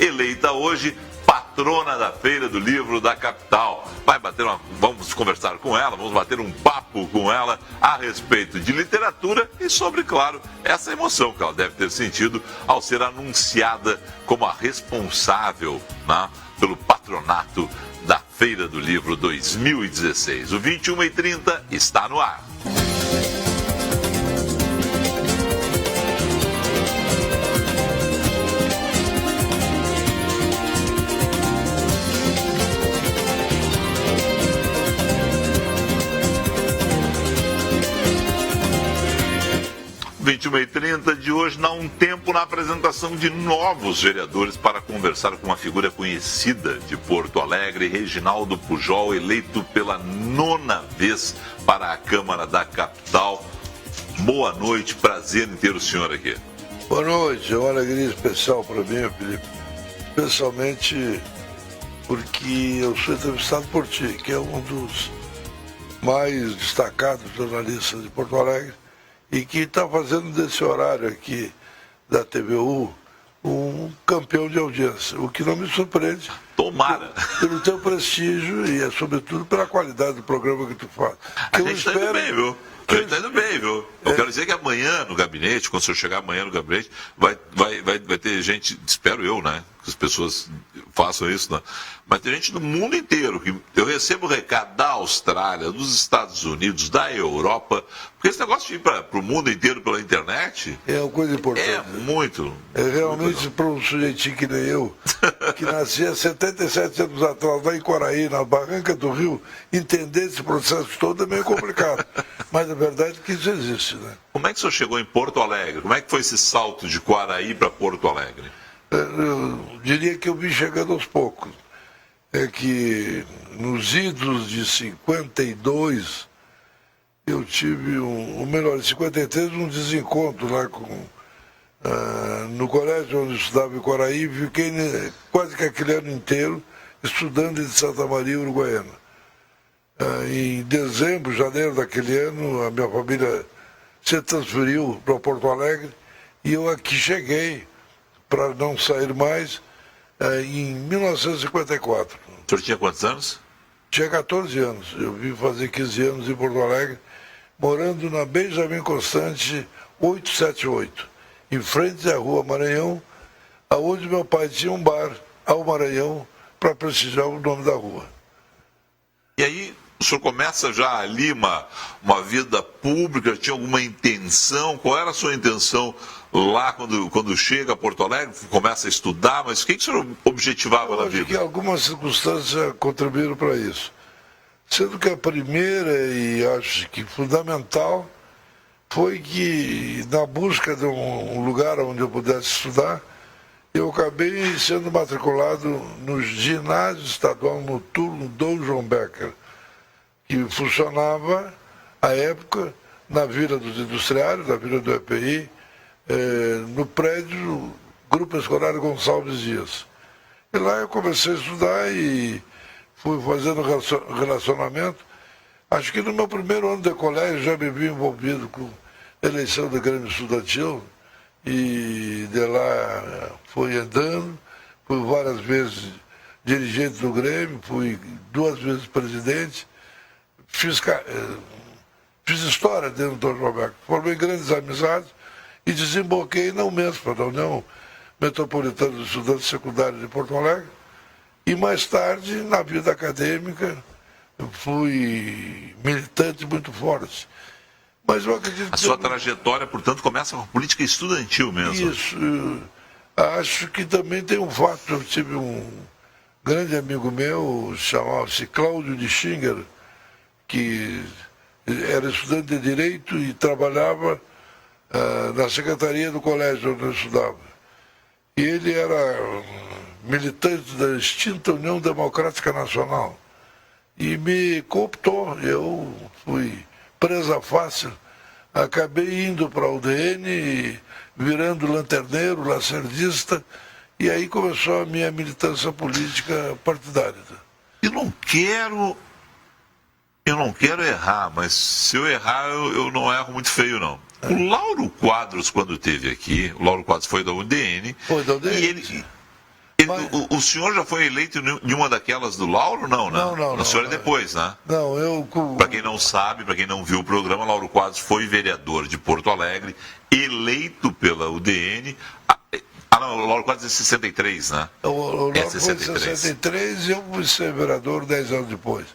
eleita hoje patrona da Feira do Livro da capital. Vamos conversar com ela, vamos bater um papo com ela a respeito de literatura e sobre, claro, essa emoção que ela deve ter sentido ao ser anunciada como a responsável, né, pelo patronato da Feira do Livro 2016. O 21h30 está no ar. De hoje dá um tempo na apresentação de novos vereadores para conversar com uma figura conhecida de Porto Alegre, Reginaldo Pujol, eleito pela 9ª vez para a Câmara da capital. Boa noite, prazer em ter o senhor aqui. Boa noite, é uma alegria especial para mim, Felipe, especialmente porque eu sou entrevistado por ti, que é um dos mais destacados jornalistas de Porto Alegre, e que está fazendo desse horário aqui da TVU um campeão de audiência, o que não me surpreende. Tomara! Pelo teu prestígio e, sobretudo, pela qualidade do programa que tu faz. A gente está indo bem, viu? A gente está indo bem, viu? Eu quero dizer que amanhã no gabinete, quando o senhor chegar amanhã no gabinete, vai ter gente, espero eu, né? Que as pessoas façam isso, né? Mas tem gente do mundo inteiro. Que eu recebo recado da Austrália, dos Estados Unidos, da Europa, porque esse negócio de ir para o mundo inteiro pela internet é uma coisa importante. É muito. É realmente para um sujeitinho que nem eu, que nascia 77 anos atrás, lá em Quaraí, na Barranca do Rio, entender esse processo todo é meio complicado. Mas a verdade é que isso existe, né? Como é que o senhor chegou em Porto Alegre? Como é que foi esse salto de Quaraí para Porto Alegre? Eu diria que eu vim chegando aos poucos. É que nos idos de 52, eu tive ou melhor, em 53, um desencontro lá no colégio onde eu estudava em Quaraí, fiquei quase que aquele ano inteiro estudando em Santa Maria, Uruguaiana. Em dezembro, janeiro daquele ano, a minha família se transferiu para Porto Alegre e eu aqui cheguei para não sair mais em 1954. O senhor tinha quantos anos? Tinha 14 anos. Eu vim fazer 15 anos em Porto Alegre, morando na Benjamin Constante 878, em frente à Rua Maranhão, aonde meu pai tinha um bar ao Maranhão para prestigiar o nome da rua. E aí, o senhor começa já ali uma vida pública, tinha alguma intenção? Qual era a sua intenção lá quando chega a Porto Alegre? Começa a estudar, mas o que o senhor objetivava na vida? Eu acho que algumas circunstâncias contribuíram para isso. Sendo que a primeira, e acho que fundamental, foi que na busca de um lugar onde eu pudesse estudar, eu acabei sendo matriculado no ginásio estadual noturno Dom João Becker, que funcionava, à época, na Vila dos Industriários, na Vila do EPI, no prédio Grupo Escolar Gonçalves Dias. E lá eu comecei a estudar e fui fazendo relacionamento. Acho que no meu primeiro ano de colégio já me vi envolvido com eleição do Grêmio Estudantil e de lá fui andando, fui várias vezes dirigente do Grêmio, fui 2 vezes presidente. Fiz história dentro do Dom João Becker, formei grandes amizades e desemboquei na UMESPA, da União Metropolitana dos Estudantes Secundários de Porto Alegre, e mais tarde, na vida acadêmica, fui militante muito forte. Mas eu acredito a sua trajetória, portanto, começa com a política estudantil mesmo. Isso. Acho que também tem um fato, eu tive um grande amigo meu, chamava-se Cláudio de Schinger, que era estudante de Direito e trabalhava na secretaria do colégio onde eu estudava. E ele era militante da extinta União Democrática Nacional. E me cooptou, eu fui presa fácil, acabei indo para a UDN, virando lanterneiro, lacerdista, e aí começou a minha militância política partidária. Eu não quero errar, mas se eu errar, eu não erro muito feio, não. O Lauro Quadros, quando esteve aqui, o Lauro Quadros foi da UDN, Foi da UDN. e ele o senhor já foi eleito em uma daquelas do Lauro, não, né? Não. O senhor é depois, né? Não, eu... Para quem não sabe, para quem não viu o programa, Lauro Quadros foi vereador de Porto Alegre, eleito pela UDN. Não, o Lauro Quadros é 63, né? O Lauro é foi em 63 e eu fui ser vereador 10 anos depois.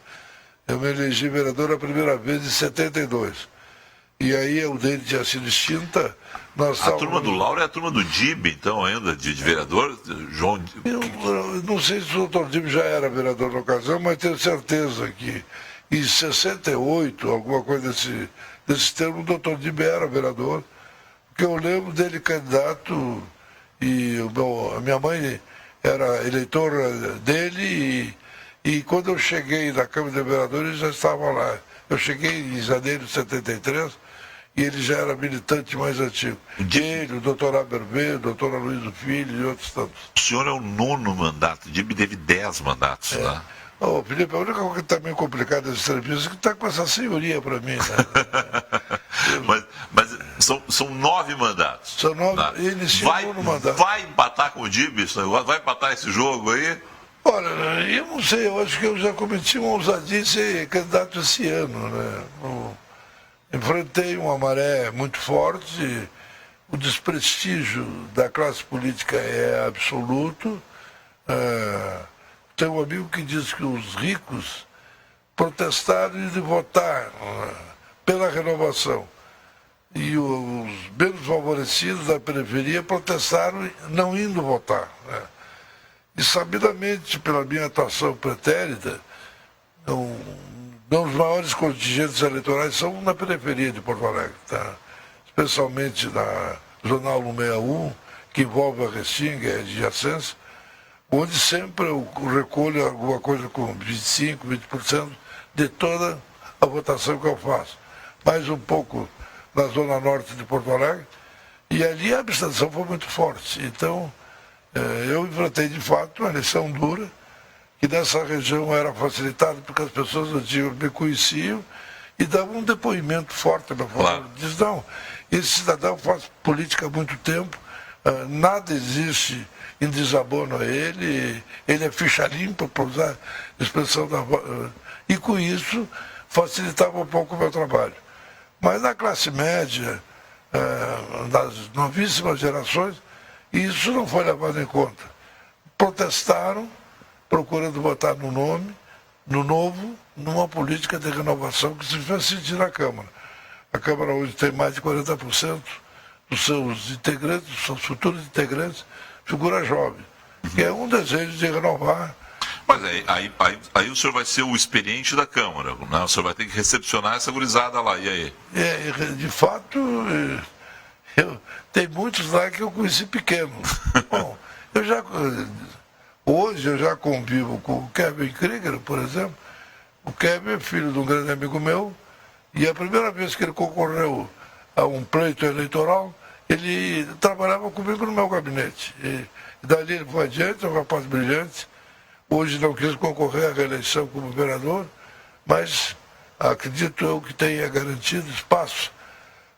Eu me elegi vereador a primeira vez em 72. E aí a UDN tinha sido extinta. A turma do Lauro é a turma do Dib, então, ainda, de vereador? João... Eu não sei se o doutor Dib já era vereador na ocasião, mas tenho certeza que em 68, alguma coisa desse termo, o doutor Dib era vereador. Porque eu lembro dele candidato e a minha mãe era eleitora dele e quando eu cheguei na Câmara de Vereadores ele já estava lá. Eu cheguei em janeiro de 73 e ele já era militante mais antigo. Ele, o doutor Aberbe, o doutor Aloysio Filho e outros tantos. O senhor é o 9º mandato, o Dib teve 10 mandatos, né? Ô, Felipe, a única coisa que está meio complicada nessa entrevista é que está com essa senhoria para mim, né? mas são 9 mandatos. São 9, tá? ele iniciou o 9º mandato. Vai empatar com o Dib esse negócio? Vai empatar esse jogo aí? Olha, eu não sei, eu acho que eu já cometi uma ousadia de ser candidato esse ano, né? Enfrentei uma maré muito forte, o desprestígio da classe política é absoluto. Tem um amigo que diz que os ricos protestaram e votaram pela renovação. E os menos favorecidos da periferia protestaram não indo votar, né? E sabidamente, pela minha atuação pretérita, os maiores contingentes eleitorais são na periferia de Porto Alegre, tá? Especialmente na Zonal 161, que envolve a Restinga e a adjacência, onde sempre eu recolho alguma coisa com 25%, 20% de toda a votação que eu faço. Mais um pouco na Zona Norte de Porto Alegre, e ali a abstenção foi muito forte. Então, eu enfrentei de fato uma eleição dura, que nessa região era facilitada porque as pessoas antigas me conheciam e davam um depoimento forte na forma. Claro. Diz, não, esse cidadão faz política há muito tempo, nada existe em desabono a ele é ficha limpa, para usar a expressão da e com isso facilitava um pouco o meu trabalho. Mas na classe média, das novíssimas gerações, isso não foi levado em conta. Protestaram, procurando votar no novo, numa política de renovação que se fez sentir na Câmara. A Câmara hoje tem mais de 40% dos seus integrantes, dos seus futuros integrantes, figura jovem, que é um desejo de renovar. Mas aí o senhor vai ser o experiente da Câmara, né? O senhor vai ter que recepcionar essa gurizada lá, e aí? De fato, tem muitos lá que eu conheci pequeno. Bom, hoje eu já convivo com o Kevin Krieger, por exemplo. O Kevin é filho de um grande amigo meu, e a primeira vez que ele concorreu a um pleito eleitoral, ele trabalhava comigo no meu gabinete. E dali ele foi adiante, é um rapaz brilhante. Hoje não quis concorrer à reeleição como vereador, mas acredito eu que tenha garantido espaço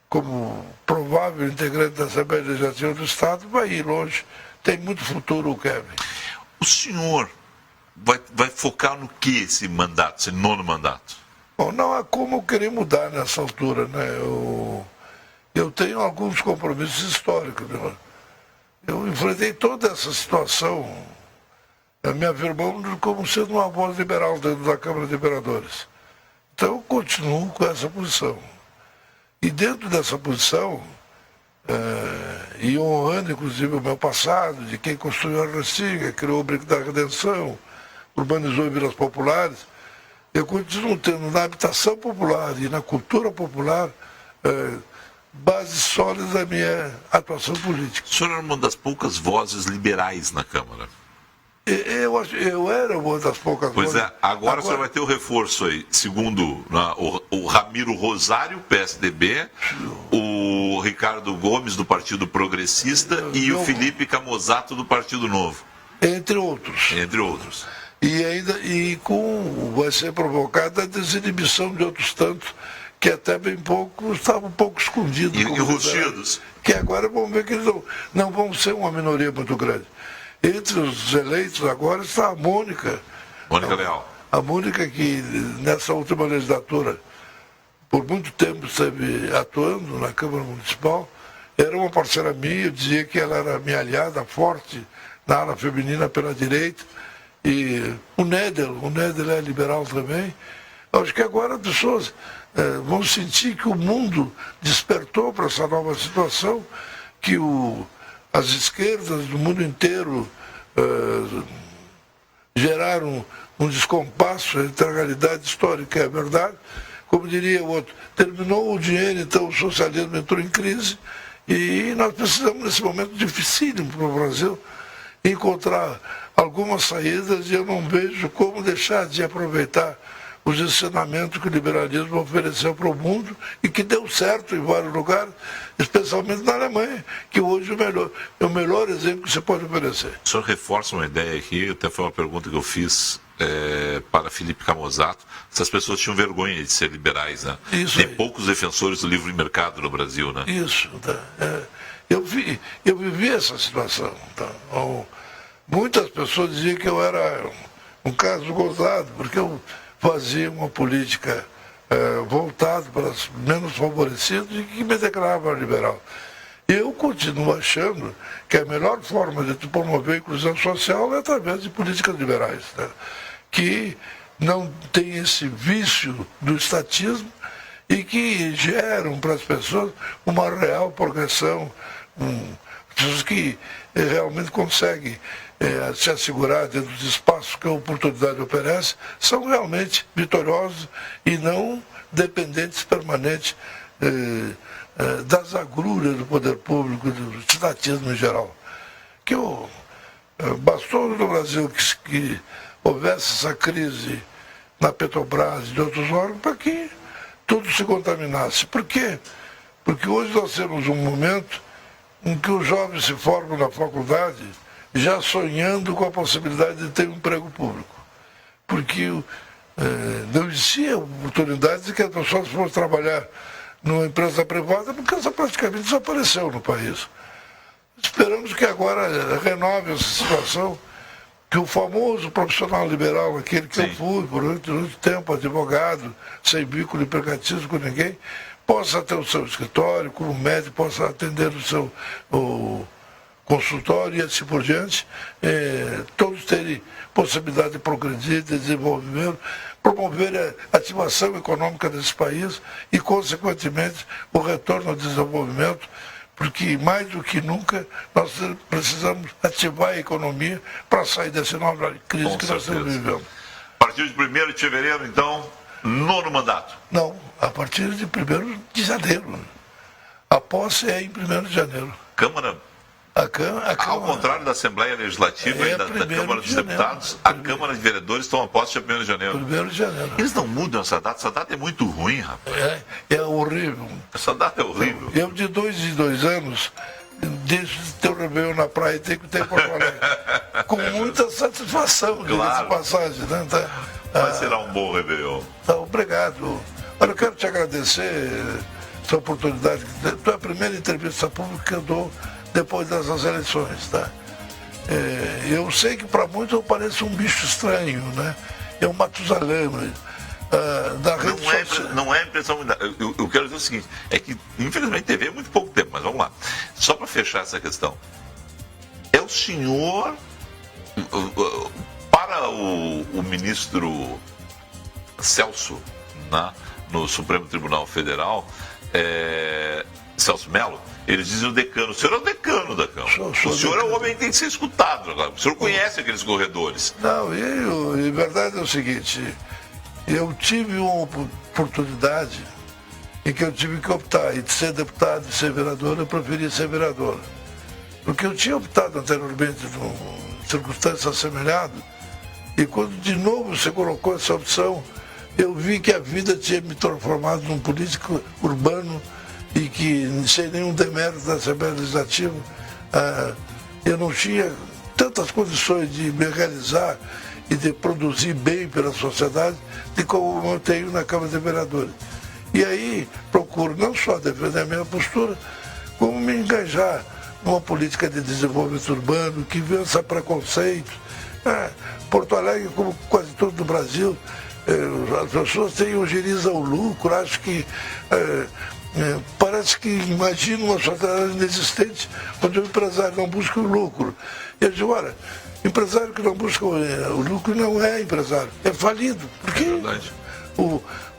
como provável integrante da Assembleia Legislativa do Estado, vai ir longe. Tem muito futuro o Kevin. O senhor vai focar no que esse mandato, esse 9º mandato? Bom, não há como eu querer mudar nessa altura, né? Eu tenho alguns compromissos históricos, né? Eu enfrentei toda essa situação, me afirmando como sendo uma voz liberal dentro da Câmara de Vereadores. Então eu continuo com essa posição. E dentro dessa posição, e honrando inclusive o meu passado, de quem construiu a Restinga, criou o Brinco da Redenção, urbanizou vilas populares, eu continuo tendo na habitação popular e na cultura popular base sólida da minha atuação política. O senhor era uma das poucas vozes liberais na Câmara. Eu era uma das poucas vozes. Pois é, agora o senhor vai ter o reforço aí, segundo o Ramiro Rosário, PSDB, o Ricardo Gomes, do Partido Progressista, e o Felipe Camozato, do Partido Novo. Entre outros. Entre outros. Vai ser provocada a desinibição de outros tantos, que até bem pouco estavam um pouco escondidos. E rustidos. Que agora vamos ver que eles não vão ser uma minoria muito grande. Entre os eleitos agora está a Mônica. Mônica Leal. A Mônica que nessa última legislatura, por muito tempo esteve atuando na Câmara Municipal, era uma parceira minha, eu dizia que ela era minha aliada forte na ala feminina pela direita. E o Néder é liberal também. Acho que agora as pessoas vão sentir que o mundo despertou para essa nova situação, que as esquerdas do mundo inteiro geraram um descompasso entre a realidade histórica e a verdade. Como diria o outro, terminou o dinheiro, então o socialismo entrou em crise e nós precisamos, nesse momento dificílimo para o Brasil, encontrar algumas saídas, e eu não vejo como deixar de aproveitar os ensinamentos que o liberalismo ofereceu para o mundo e que deu certo em vários lugares, especialmente na Alemanha, que hoje é o melhor exemplo que você pode oferecer. O senhor reforça uma ideia aqui, até foi uma pergunta que eu fiz para Felipe Camozato, se as pessoas tinham vergonha de ser liberais, né? Isso. Tem poucos defensores do livre mercado no Brasil, né? Isso. Tá? Eu vivi essa situação. Tá? Muitas pessoas diziam que eu era um caso gozado, porque eu fazia uma política voltada para os menos favorecidos e que me declarava liberal. Eu continuo achando que a melhor forma de promover a inclusão social é através de políticas liberais, né? Que não tem esse vício do estatismo e que geram para as pessoas uma real progressão, pessoas que realmente conseguem se assegurar dentro dos espaços que a oportunidade oferece, são realmente vitoriosos e não dependentes permanentes das agruras do poder público, do estatismo em geral. Bastou no Brasil que houvesse essa crise na Petrobras e de outros órgãos para que tudo se contaminasse. Por quê? Porque hoje nós temos um momento em que os jovens se formam na faculdade já sonhando com a possibilidade de ter um emprego público. Porque não existia oportunidade de que as pessoas fossem trabalhar numa empresa privada, porque essa praticamente desapareceu no país. Esperamos que agora renove essa situação, que o famoso profissional liberal, aquele que eu fui por muito tempo, advogado, sem vínculo empregatício com ninguém, possa ter o seu escritório, como médico, possa atender o seu consultório e assim por diante, todos terem possibilidade de progredir, de desenvolvimento, promover a ativação econômica desse país e, consequentemente, o retorno ao desenvolvimento, porque mais do que nunca nós precisamos ativar a economia para sair dessa nova crise que nós estamos vivendo. A partir de 1º de fevereiro, então, nono mandato? Não, a partir de 1º de janeiro. A posse é em 1º de janeiro. Câmara? Ao contrário da Assembleia Legislativa e da Câmara dos Deputados, a Câmara de Vereadores toma posse dia 1º de janeiro. 1º de janeiro. Eles não mudam essa data é muito ruim, rapaz. É horrível. Essa data é horrível. Eu de 2 em 2 anos deixo de ter o Réveillon na praia e tenho que ter em Porto Alegre. Com muita satisfação, claro. De passagem. Né? Mas será um bom Réveillon. Obrigado. Olha, eu quero te agradecer essa oportunidade. Tu é a primeira entrevista pública que eu dou depois dessas eleições, tá? Eu sei que para muitos eu pareço um bicho estranho, né? É um Matusalém da rede social. Não é impressão. Eu quero dizer o seguinte, é que infelizmente TV é muito pouco tempo, mas vamos lá. Só para fechar essa questão. É o senhor, para o ministro Celso, né, no Supremo Tribunal Federal, Celso Mello, eles dizem o decano. O senhor é o decano da Câmara. O senhor é o homem que tem que ser escutado agora. O senhor conhece aqueles corredores. Não, em verdade é o seguinte, eu tive uma oportunidade em que eu tive que optar entre ser deputado e ser vereador. Eu preferi ser vereador. Porque eu tinha optado anteriormente em circunstâncias assemelhadas, e quando de novo você colocou essa opção, eu vi que a vida tinha me transformado num político urbano e que, sem nenhum demérito da Assembleia Legislativa, eu não tinha tantas condições de me realizar e de produzir bem pela sociedade de como eu tenho na Câmara de Vereadores. E aí procuro não só defender a minha postura, como me engajar uma política de desenvolvimento urbano que vença preconceito. Porto Alegre, como quase todo o Brasil, as pessoas têm ojeriza ao lucro, acho que parece que imaginam uma sociedade inexistente onde o empresário não busca o lucro. E eu digo, olha, empresário que não busca o lucro não é empresário, é falido. Porque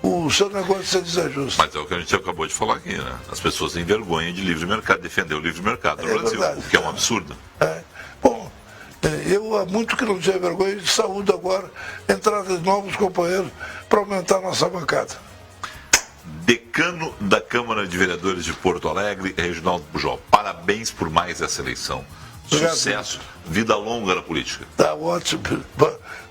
o seu negócio é desajuste. Mas é o que a gente acabou de falar aqui, né? As pessoas têm vergonha de livre mercado, defender o livre mercado no Brasil, verdade. o que é um absurdo. Bom, eu há muito que não tinha vergonha de saúde agora, entrada de novos companheiros para aumentar a nossa bancada. Decano da Câmara de Vereadores de Porto Alegre, Reginaldo Pujol. Parabéns por mais essa eleição. Obrigado. Sucesso, vida longa na política. Tá ótimo.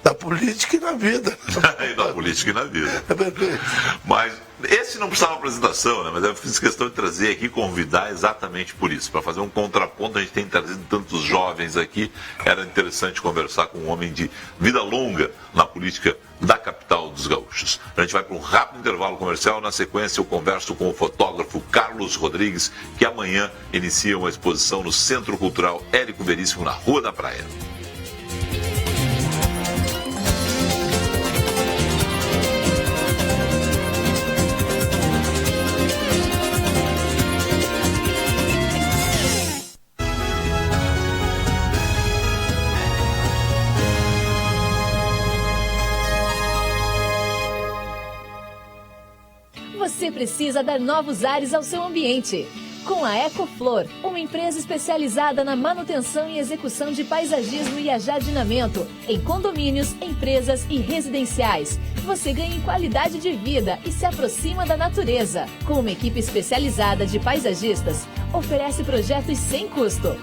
Na política e na vida. E na política e na vida. É verdade. Mas esse não precisava de apresentação, né? Mas eu fiz questão de trazer aqui, convidar exatamente por isso, para fazer um contraponto. A gente tem trazido tantos jovens aqui, era interessante conversar com um homem de vida longa na política da capital dos gaúchos. A gente vai para um rápido intervalo comercial. Na sequência eu converso com o fotógrafo Carlos Rodrigues, que amanhã inicia uma exposição no Centro Cultural Érico Veríssimo, na Rua da Praia. Você precisa dar novos ares ao seu ambiente. Com a Ecoflor, uma empresa especializada na manutenção e execução de paisagismo e ajardinamento em condomínios, empresas e residenciais, você ganha em qualidade de vida e se aproxima da natureza. Com uma equipe especializada de paisagistas, oferece projetos sem custo.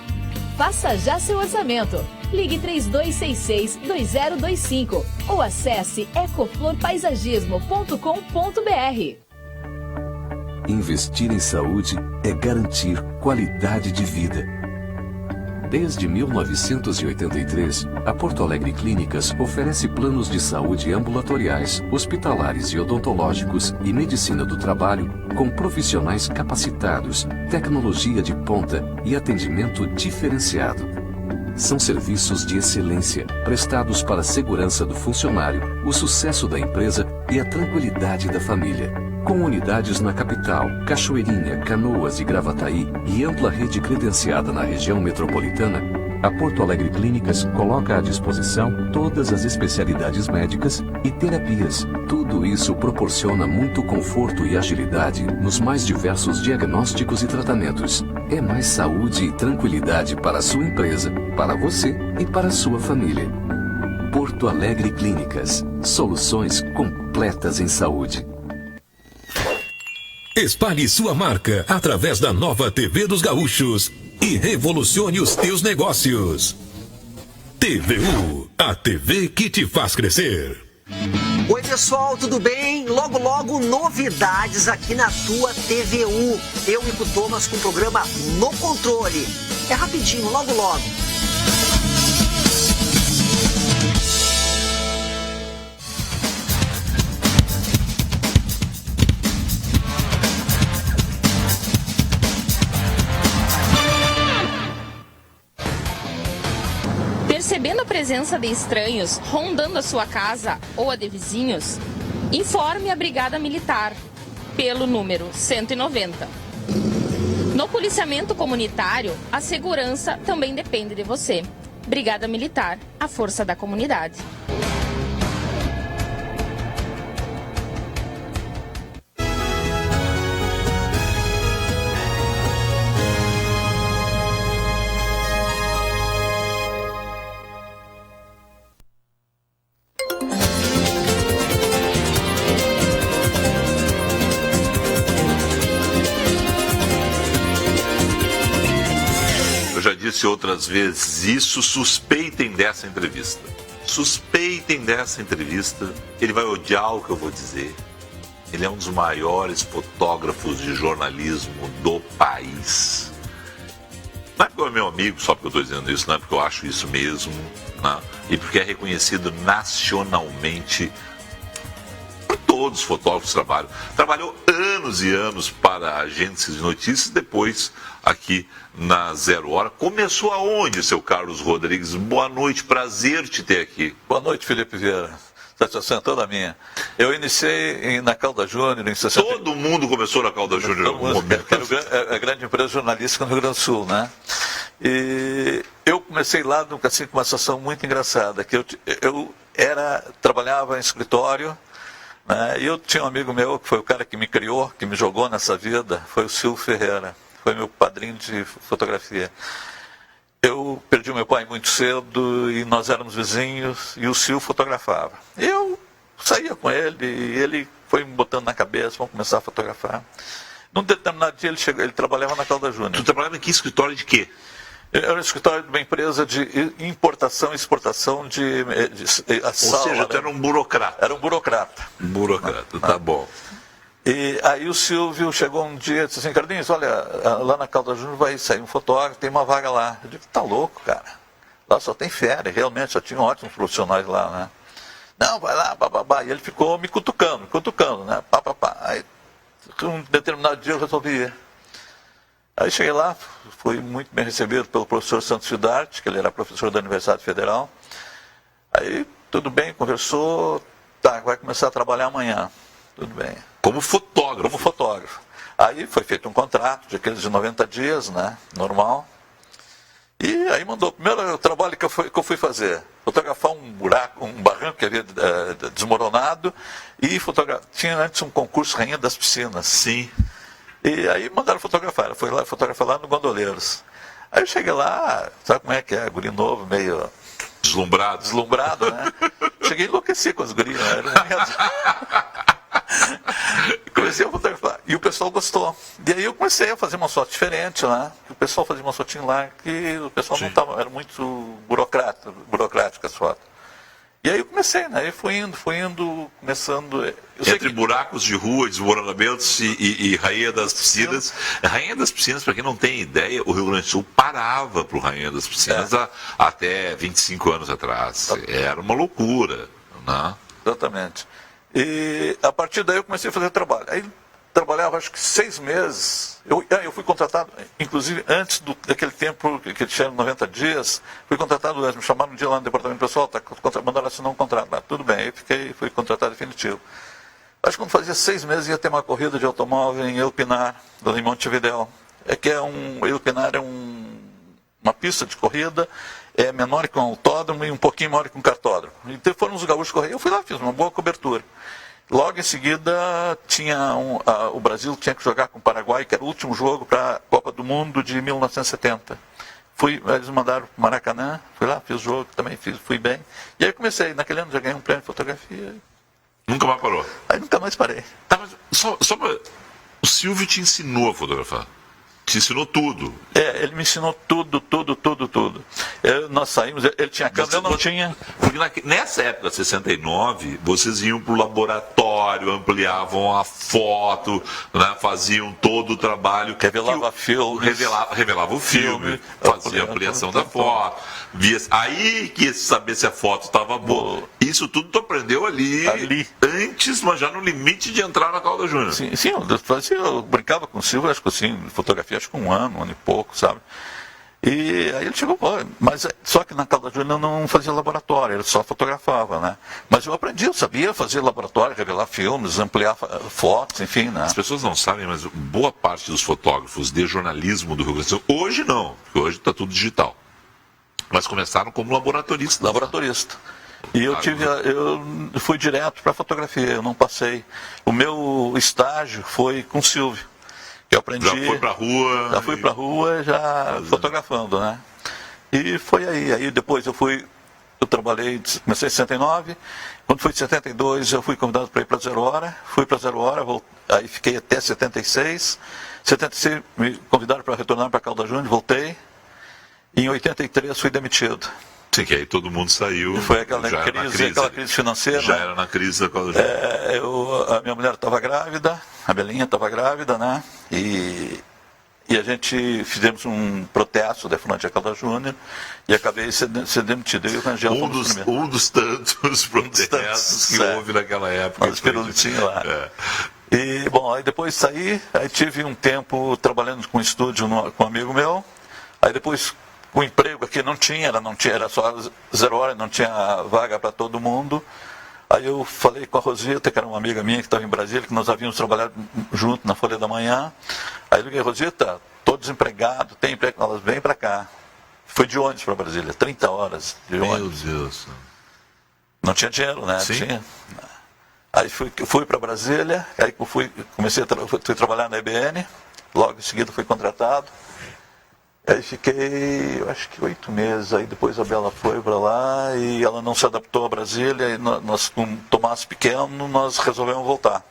Faça já seu orçamento. Ligue 3266-2025 ou acesse ecoflorpaisagismo.com.br. Investir em saúde é garantir qualidade de vida. Desde 1983, a Porto Alegre Clínicas oferece planos de saúde ambulatoriais, hospitalares e odontológicos e medicina do trabalho com profissionais capacitados, tecnologia de ponta e atendimento diferenciado. São serviços de excelência, prestados para a segurança do funcionário, o sucesso da empresa e a tranquilidade da família. Com unidades na capital, Cachoeirinha, Canoas e Gravataí e ampla rede credenciada na região metropolitana, a Porto Alegre Clínicas coloca à disposição todas as especialidades médicas e terapias. Tudo isso proporciona muito conforto e agilidade nos mais diversos diagnósticos e tratamentos. É mais saúde e tranquilidade para a sua empresa, para você e para a sua família. Porto Alegre Clínicas. Soluções completas em saúde. Espalhe sua marca através da nova TV dos Gaúchos e revolucione os teus negócios. TVU, a TV que te faz crescer. Oi pessoal, tudo bem? Logo logo novidades aqui na tua TVU. Eu e o Thomas com o programa No Controle. É rapidinho, logo logo. Percebendo a presença de estranhos rondando a sua casa ou a de vizinhos, informe a Brigada Militar pelo número 190. No policiamento comunitário, a segurança também depende de você. Brigada Militar, a força da comunidade. Disse outras vezes isso, suspeitem dessa entrevista. Suspeitem dessa entrevista. Ele vai odiar o que eu vou dizer. Ele é um dos maiores fotógrafos de jornalismo do país. Não é porque é meu amigo, só porque eu estou dizendo isso, não é porque eu acho isso mesmo, né? E porque é reconhecido nacionalmente por todos os fotógrafos trabalham. Trabalhou anos e anos para agências de notícias, depois aqui na Zero Hora. Começou aonde, seu Carlos Rodrigues? Boa noite, prazer te ter aqui. Boa noite, Felipe Vieira. Satisfação toda minha. Eu iniciei na Calda Júnior em 60... Todo mundo começou na Calda Júnior em algum momento. É a grande empresa jornalística no Rio Grande do Sul, né? E eu comecei lá assim, com uma situação muito engraçada, que eu trabalhava em escritório, né? E eu tinha um amigo meu, que foi o cara que me criou, que me jogou nessa vida, foi o Silvio Ferreira, foi meu padrinho de fotografia. Eu perdi o meu pai muito cedo e nós éramos vizinhos e o Silvio fotografava. Eu saía com ele e ele foi me botando na cabeça, vamos começar a fotografar. Num determinado dia ele trabalhava na Calda Júnior. Tu trabalhava em que escritório de quê? Era um escritório de uma empresa de importação e exportação de Ou seja, tu era um burocrata. Era um burocrata. Burocrata, tá bom. E aí o Silvio chegou um dia e disse assim, Carlinhos, olha, lá na Calda Júnior vai sair um fotógrafo, tem uma vaga lá. Eu digo, tá louco, cara. Lá só tem fera, realmente, só tinham ótimos profissionais lá, né? Não, vai lá, bababá. E ele ficou me cutucando, né? Pá. Aí, um determinado dia eu resolvi ir. Aí cheguei lá, fui muito bem recebido pelo professor Santos Fidarte, que ele era professor da Universidade Federal. Aí, tudo bem, conversou, tá, vai começar a trabalhar amanhã. Tudo bem. Como fotógrafo? Como fotógrafo. Aí foi feito um contrato de aqueles de 90 dias, né, normal. E aí mandou, primeiro trabalho que eu fui fazer, fotografar um buraco, um barranco que havia desmoronado e tinha antes um concurso Rainha das Piscinas. Sim. E aí mandaram fotografar, foi lá fotografar lá no Gondoleiros. Aí eu cheguei lá, sabe como é que é, guri novo, meio... Deslumbrado, né? Cheguei e enlouqueci com as gurias, né? Comecei a fotografar. E o pessoal gostou. E aí eu comecei a fazer uma foto diferente lá. O pessoal fazia uma fotinha lá que o pessoal não estava, era muito burocrática as fotos. E aí eu comecei, né? E fui indo, começando. Entre buracos de rua, desmoronamentos e Rainha das Piscinas. Rainha das Piscinas, para quem não tem ideia, o Rio Grande do Sul parava para o Rainha das Piscinas até 25 anos atrás. Era uma loucura, né? Exatamente. E a partir daí eu comecei a fazer trabalho. Aí trabalhava acho que 6 meses. Eu fui contratado, inclusive antes daquele tempo que tinha 90 dias, fui contratado, me chamaram um dia lá no departamento pessoal, mandaram assinar um contrato lá. Tudo bem, aí fui contratado definitivo. Acho que quando fazia 6 meses ia ter uma corrida de automóvel em Elpinar, em Montevidéu. Elpinar é uma pista de corrida, é menor que um autódromo e um pouquinho maior que um cartódromo. Então foram os gaúchos correr. Eu fui lá, fiz uma boa cobertura. Logo em seguida, o Brasil tinha que jogar com o Paraguai, que era o último jogo para a Copa do Mundo de 1970. Eles mandaram para o Maracanã, fui lá, fiz o jogo, também fui bem. E aí comecei, naquele ano já ganhei um prêmio de fotografia. Nunca mais parou? Aí nunca mais parei. Tá, mas só pra... O Silvio te ensinou a fotografar? Te ensinou tudo? Ele me ensinou tudo. Nós saímos, ele tinha câmera, eu não tinha. Porque nessa época, 69, vocês iam para o laboratório, ampliavam a foto, né, faziam todo o trabalho. Revelava filmes. Revelava o filme, fazia ampliação da foto. Aí que saber se a foto estava boa. Isso tudo tu aprendeu ali. Antes, mas já no limite de entrar na Calda Júnior. Sim, eu brincava com o Silvio, acho que assim, fotografia acho que um ano e pouco, sabe? E aí ele chegou, mas só que na Calda Júnior não fazia laboratório, ele só fotografava, né? Mas eu aprendi, eu sabia fazer laboratório, revelar filmes, ampliar fotos, enfim, né? As pessoas não sabem, mas boa parte dos fotógrafos de jornalismo do Rio Grande do Sul, hoje não, porque hoje está tudo digital. Mas começaram como laboratorista. E eu fui direto para a fotografia, eu não passei. O meu estágio foi com o Silvio, que eu aprendi. Já foi para a rua? Já fui para a rua, fotografando, né? E foi aí. Aí depois eu trabalhei, comecei em 69, quando foi em 72 eu fui convidado para ir para Zero Hora, aí fiquei até 76. 76 me convidaram para retornar para Calda Júnior, voltei. E em 83 fui demitido. Sim, que aí todo mundo saiu. Foi aquela crise financeira. Já era na crise da Calda Júnior. A minha mulher estava grávida, a Belinha estava grávida, né? E E a gente fizemos um protesto da Fronte Calda Júnior e acabei sendo demitido. Eu e o Rangel fomos primeiro. Um dos tantos protestos que houve naquela época. Os pirulitinhos lá. E, bom, aí depois saí, aí tive um tempo trabalhando com estúdio com um amigo meu. Aí depois o emprego aqui não tinha, era só 0 hora, não tinha vaga para todo mundo. Aí eu falei com a Rosita, que era uma amiga minha que estava em Brasília, que nós havíamos trabalhado junto na Folha da Manhã. Aí eu liguei, Rosita, estou desempregado, tem emprego, elas vêm para cá. Foi de ônibus para Brasília, 30 horas de ônibus. Meu Deus. Não tinha dinheiro, né? Sim. Tinha. Aí fui para Brasília, aí fui trabalhar na IBN, logo em seguida fui contratado. Aí fiquei, eu acho que 8 meses, aí depois a Bela foi para lá e ela não se adaptou a Brasília, e nós com o Tomás pequeno, nós resolvemos voltar.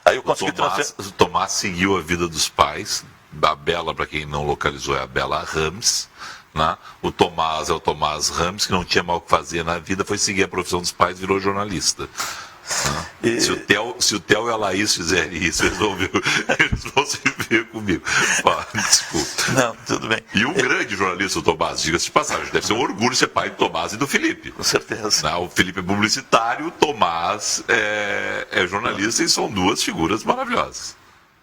Aí eu consegui O Tomás seguiu a vida dos pais, a Bela, para quem não localizou, é a Bela Rams, né? O Tomás é o Tomás Rams, que não tinha mal o que fazer na vida, foi seguir a profissão dos pais e virou jornalista. E... Se o Theo e a Laís fizerem isso, eles vão se ver comigo. Desculpa. Não, tudo bem. E um grande jornalista, o Tomás, diga-se de passagem, deve ser um orgulho ser pai do Tomás e do Felipe. Com certeza. O Felipe é publicitário, o Tomás é jornalista e são duas figuras maravilhosas.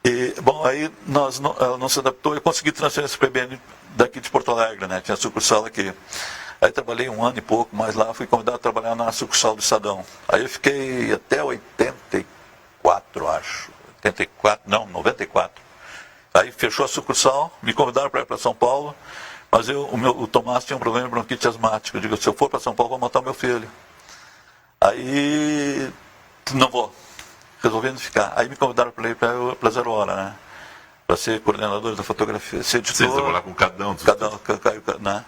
E, bom, aí ela não se adaptou, eu consegui transferência para a IBN daqui de Porto Alegre, né? Tinha sucursal aqui. Aí trabalhei 1 ano e pouco, mas lá fui convidado a trabalhar na sucursal do Estadão. Aí eu fiquei até 84, acho. 94. Aí fechou a sucursal, me convidaram para ir para São Paulo, mas o Tomás tinha um problema de bronquite asmática. Eu digo, se eu for para São Paulo, vou matar o meu filho. Aí, não vou. Resolvendo ficar. Aí me convidaram para ir para 0 Hora, né? Para ser coordenador da fotografia, ser editor. Vocês trabalhar com Cadão. Né?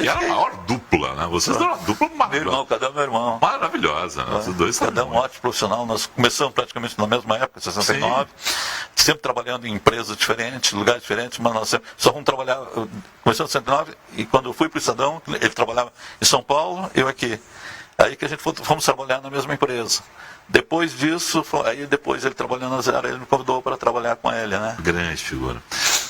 E era a maior dupla, né? Vocês eram uma dupla maravilhosa. Meu irmão, Cadão é meu irmão. Maravilhosa, né? Os dois Cadão é um ótimo profissional. Nós começamos praticamente na mesma época, 69. Sim. Sempre trabalhando em empresas diferentes, lugares diferentes, mas nós só vamos trabalhar. Começamos em 69 e quando eu fui para o Estadão, ele trabalhava em São Paulo, eu aqui. Aí que a gente fomos trabalhar na mesma empresa. Depois disso, depois ele trabalhando na Zero, ele me convidou para trabalhar com ele, né? Grande figura.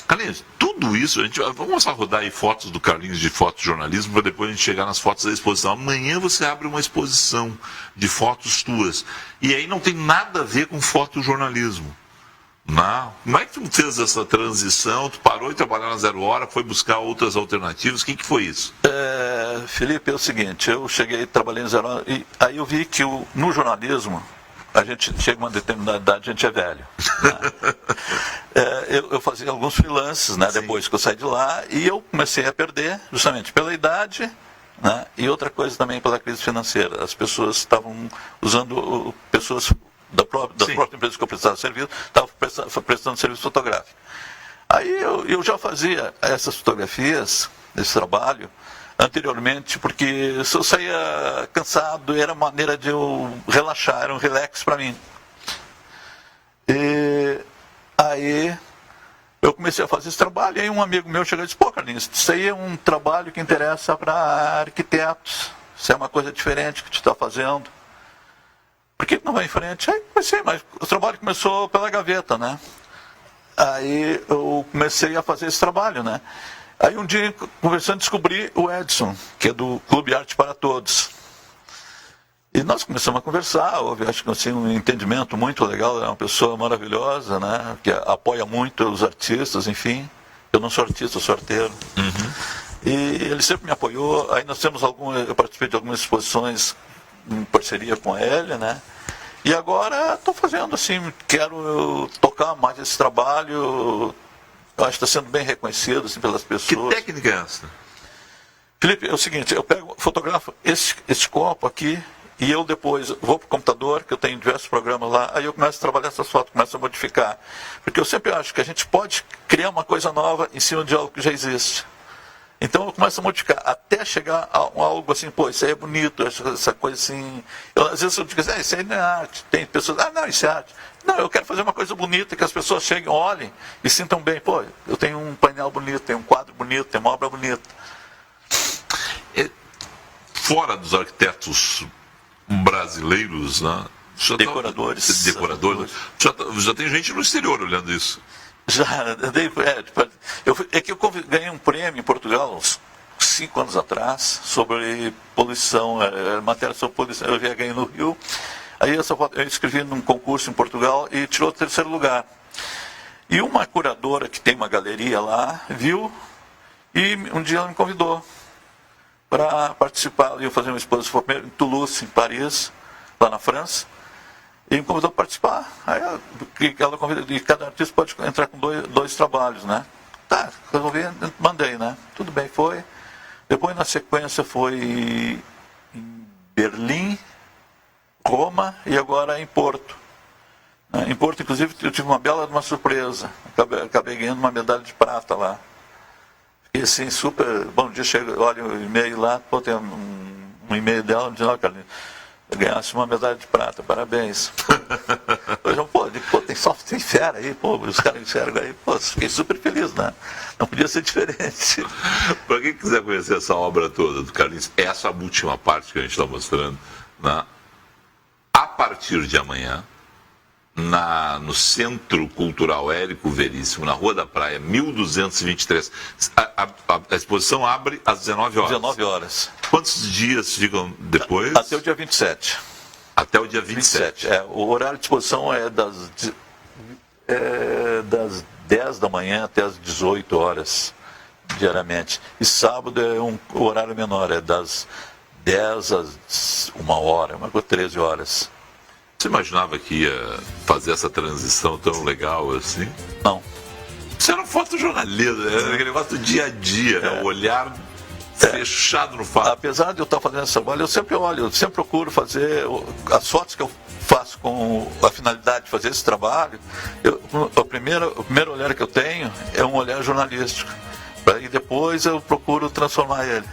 Carlinhos, tudo isso, vamos só rodar aí fotos do Carlinhos de fotojornalismo para depois a gente chegar nas fotos da exposição. Amanhã você abre uma exposição de fotos tuas. E aí não tem nada a ver com fotojornalismo. Não. Como é que tu fez essa transição? Tu parou de trabalhar na 0 Hora, foi buscar outras alternativas? O que foi isso? Felipe, é o seguinte, eu cheguei, trabalhei na 0 Hora, e aí eu vi que no jornalismo, a gente chega a uma determinada idade, a gente é velho. Né? Eu fazia alguns freelances, né, depois que eu saí de lá, e eu comecei a perder, justamente pela idade, né, e outra coisa também pela crise financeira. As pessoas estavam usando, pessoas da própria empresa que eu prestava serviço, estavam prestando serviço fotográfico. Aí eu já fazia essas fotografias, esse trabalho, anteriormente, porque se eu saía cansado, era uma maneira de eu relaxar, era um relax para mim. E aí eu comecei a fazer esse trabalho, e aí um amigo meu chegou e disse, pô, Carlinhos, isso aí é um trabalho que interessa para arquitetos, isso é uma coisa diferente que tu está fazendo. Por que não vai em frente? Aí comecei, mas o trabalho começou pela gaveta, né? Aí eu comecei a fazer esse trabalho, né? Aí um dia, conversando, descobri o Edson, que é do Clube Arte para Todos. E nós começamos a conversar, houve, acho que assim, um entendimento muito legal, é uma pessoa maravilhosa, né? Que apoia muito os artistas, enfim. Eu não sou artista, eu sou arteiro. Uhum. E ele sempre me apoiou. Aí nós temos eu participei de algumas exposições em parceria com ele, né? E agora estou fazendo assim, quero tocar mais esse trabalho. Eu acho que está sendo bem reconhecido assim, pelas pessoas. Que técnica é essa? Felipe, é o seguinte, eu fotografo esse copo aqui e eu depois vou para o computador, que eu tenho diversos programas lá, aí eu começo a trabalhar essas fotos, começo a modificar. Porque eu sempre acho que a gente pode criar uma coisa nova em cima de algo que já existe. Então eu começo a modificar, até chegar a algo assim, pô, isso aí é bonito, essa coisa assim. Às vezes eu digo assim, isso aí não é arte. Tem pessoas, não, isso é arte. Não, eu quero fazer uma coisa bonita, que as pessoas cheguem, olhem e sintam bem. Pô, eu tenho um painel bonito, tenho um quadro bonito, tenho uma obra bonita. Fora dos arquitetos brasileiros, né? Decoradores. Já tem gente no exterior olhando isso. Já, é que eu ganhei um prêmio em Portugal uns 5 anos atrás sobre poluição, matéria sobre poluição. Eu já ganhei no Rio. Aí eu escrevi num concurso em Portugal e tirou o 3º lugar. E uma curadora que tem uma galeria lá viu e um dia ela me convidou para participar. Eu ia fazer uma exposição em Toulouse, em Paris, lá na França. E me convidou para participar. Aí ela convidou, e cada artista pode entrar com dois trabalhos, né? Tá, resolvi, mandei, né? Tudo bem, foi. Depois, na sequência, foi em Berlim, Roma e agora em Porto. Em Porto, inclusive, eu tive uma bela surpresa. Acabei ganhando uma medalha de prata lá. Fiquei assim, super... Bom dia, chega, olha o e-mail lá, pô, tem um e-mail dela, dizendo, olha, Carlinhos, eu ganhasse uma medalha de prata, parabéns. Pô, tem fera aí, pô, os caras enxergam aí, pô, fiquei super feliz, né? Não podia ser diferente. Para quem quiser conhecer essa obra toda do Carlinhos, essa última parte que a gente está mostrando, né? A partir de amanhã, no Centro Cultural Érico Veríssimo, na Rua da Praia, 1223. A exposição abre às 19 horas. 19 horas. Quantos dias ficam depois? Até o dia 27. Até o dia 27. O horário de exposição é das 10 da manhã até as 18 horas, diariamente. E sábado é um horário menor, é das 10 às 1 hora, 13 horas. Você imaginava que ia fazer essa transição tão legal assim? Não. Isso era um fotojornalismo, era aquele negócio do dia a dia, né? O olhar fechado no fato. Apesar de eu estar fazendo esse trabalho, eu sempre olho, eu sempre procuro fazer as fotos que eu faço com a finalidade de fazer esse trabalho. O primeiro olhar que eu tenho é um olhar jornalístico. E depois eu procuro transformar ele.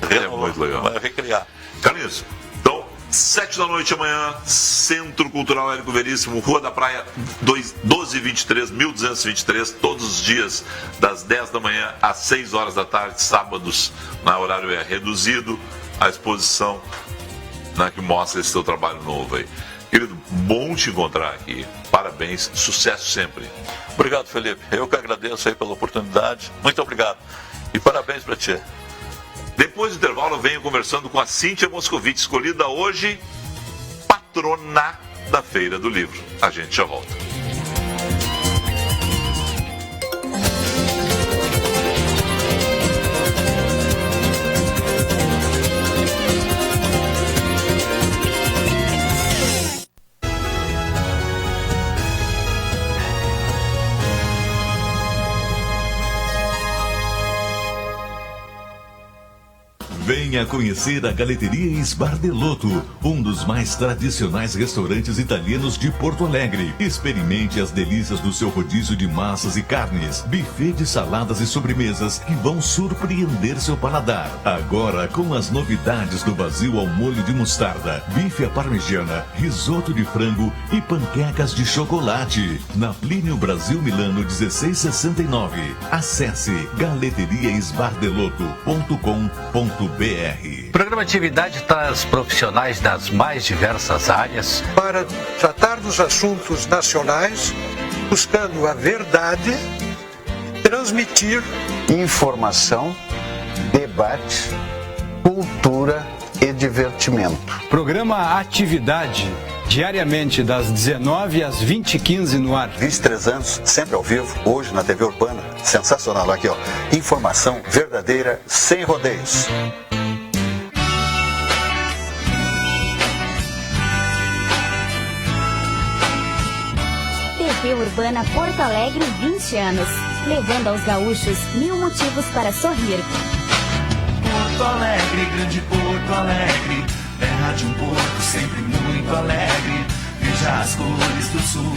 É muito legal. Recriar. Carlinhos, então, 7 da noite amanhã, Centro Cultural Érico Veríssimo, Rua da Praia 1223, 1223, todos os dias, das 10 da manhã às 6 horas da tarde, sábados, na horário é reduzido, a exposição, né, que mostra esse seu trabalho novo aí. Querido, bom te encontrar aqui, parabéns, sucesso sempre. Obrigado, Felipe, eu que agradeço aí pela oportunidade, muito obrigado e parabéns para ti. Depois do intervalo, eu venho conversando com a Cíntia Moscovitch, escolhida hoje patrona da Feira do Livro. A gente já volta. Venha conhecer a Galeteria Sbardelotto, um dos mais tradicionais restaurantes italianos de Porto Alegre. Experimente as delícias do seu rodízio de massas e carnes, buffet de saladas e sobremesas que vão surpreender seu paladar. Agora com as novidades do vazio ao molho de mostarda, bife à parmegiana, risoto de frango e panquecas de chocolate. Na Plínio Brasil Milano 1669. Acesse galeteriaesbardelotto.com.br. O programa Atividade traz profissionais das mais diversas áreas para tratar dos assuntos nacionais, buscando a verdade, transmitir informação, debate, cultura e divertimento. Programa Atividade, diariamente das 19 às 20h15 no ar. 23 anos, sempre ao vivo, hoje na TV Urbana. Sensacional, aqui ó, informação verdadeira, sem rodeios. TV Urbana Porto Alegre, 20 anos, levando aos gaúchos 1000 motivos para sorrir. Porto Alegre, grande Porto Alegre, terra de um porto sempre muito alegre. Veja as cores do sul,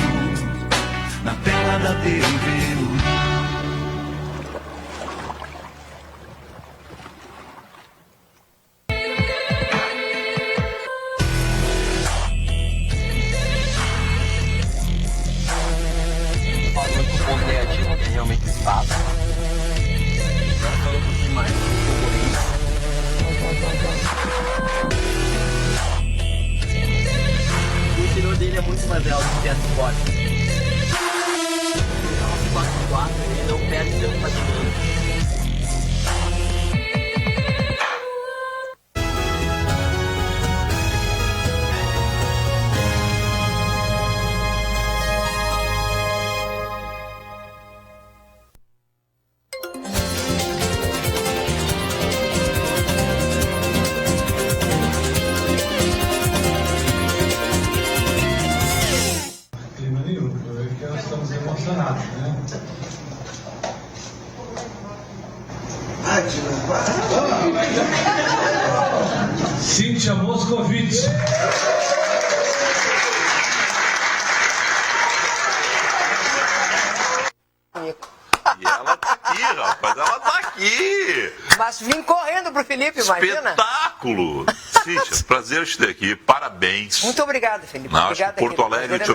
na tela da TVU. Realmente espaço. Falou um pouquinho mais do O interior dele é muito mais real do que as esportes. Cíntia Moscovitch. E ela tá aqui, rapaz, ela tá aqui. Mas vim correndo pro Felipe, imagina. Espetáculo. Cíntia, prazer te ter aqui, parabéns. Muito obrigado, Felipe. Acho Obrigado, que Porto Alegre te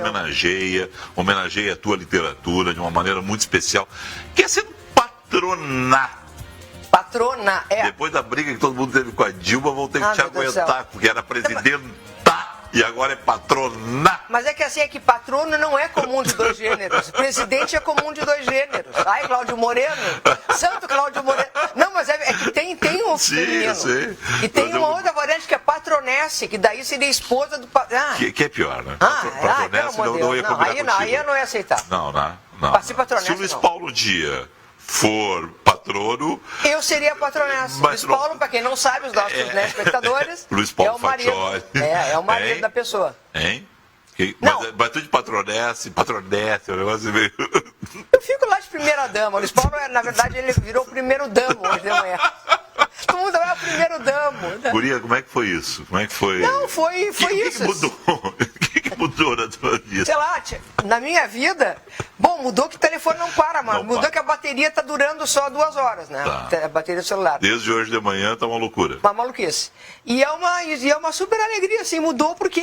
homenageia a tua literatura de uma maneira muito especial, que é sendo patronar. Patrona, é. Depois da briga que todo mundo teve com a Dilma, vão ter que te aguentar, porque era presidenta e agora é patrona. Mas é que assim, é que patrono não é comum de dois gêneros. Presidente é comum de dois gêneros. Ai, Cláudio Moreno. Santo Cláudio Moreno. Não, mas é que tem um feminino. Sim. E tem uma outra variante que é patronesse, que daí seria esposa do... Que é pior, né? Patronesse não ia combinar aí eu não ia aceitar. Não. Se o Luiz Paulo um dia for patrono... Eu seria patronessa. Luiz Paulo, para quem não sabe, os nossos espectadores, Luiz Paulo é o marido. É o marido da pessoa. Hein? Mas tu de patronesse, o negócio meio... Eu fico lá de primeira dama. O Luiz Paulo, na verdade, ele virou o primeiro damo hoje de manhã. Todo mundo é o primeiro damo. Guria, como é que foi isso? Como é que foi? Não, foi isso. O que mudou? O que mudou na tua vida? Sei lá, na minha vida, mudou que o telefone não para, mano. Mudou que a bateria tá durando só 2 horas, né? A bateria do celular. Desde hoje de manhã tá uma loucura. Uma maluquice. E é uma super alegria, assim, mudou porque...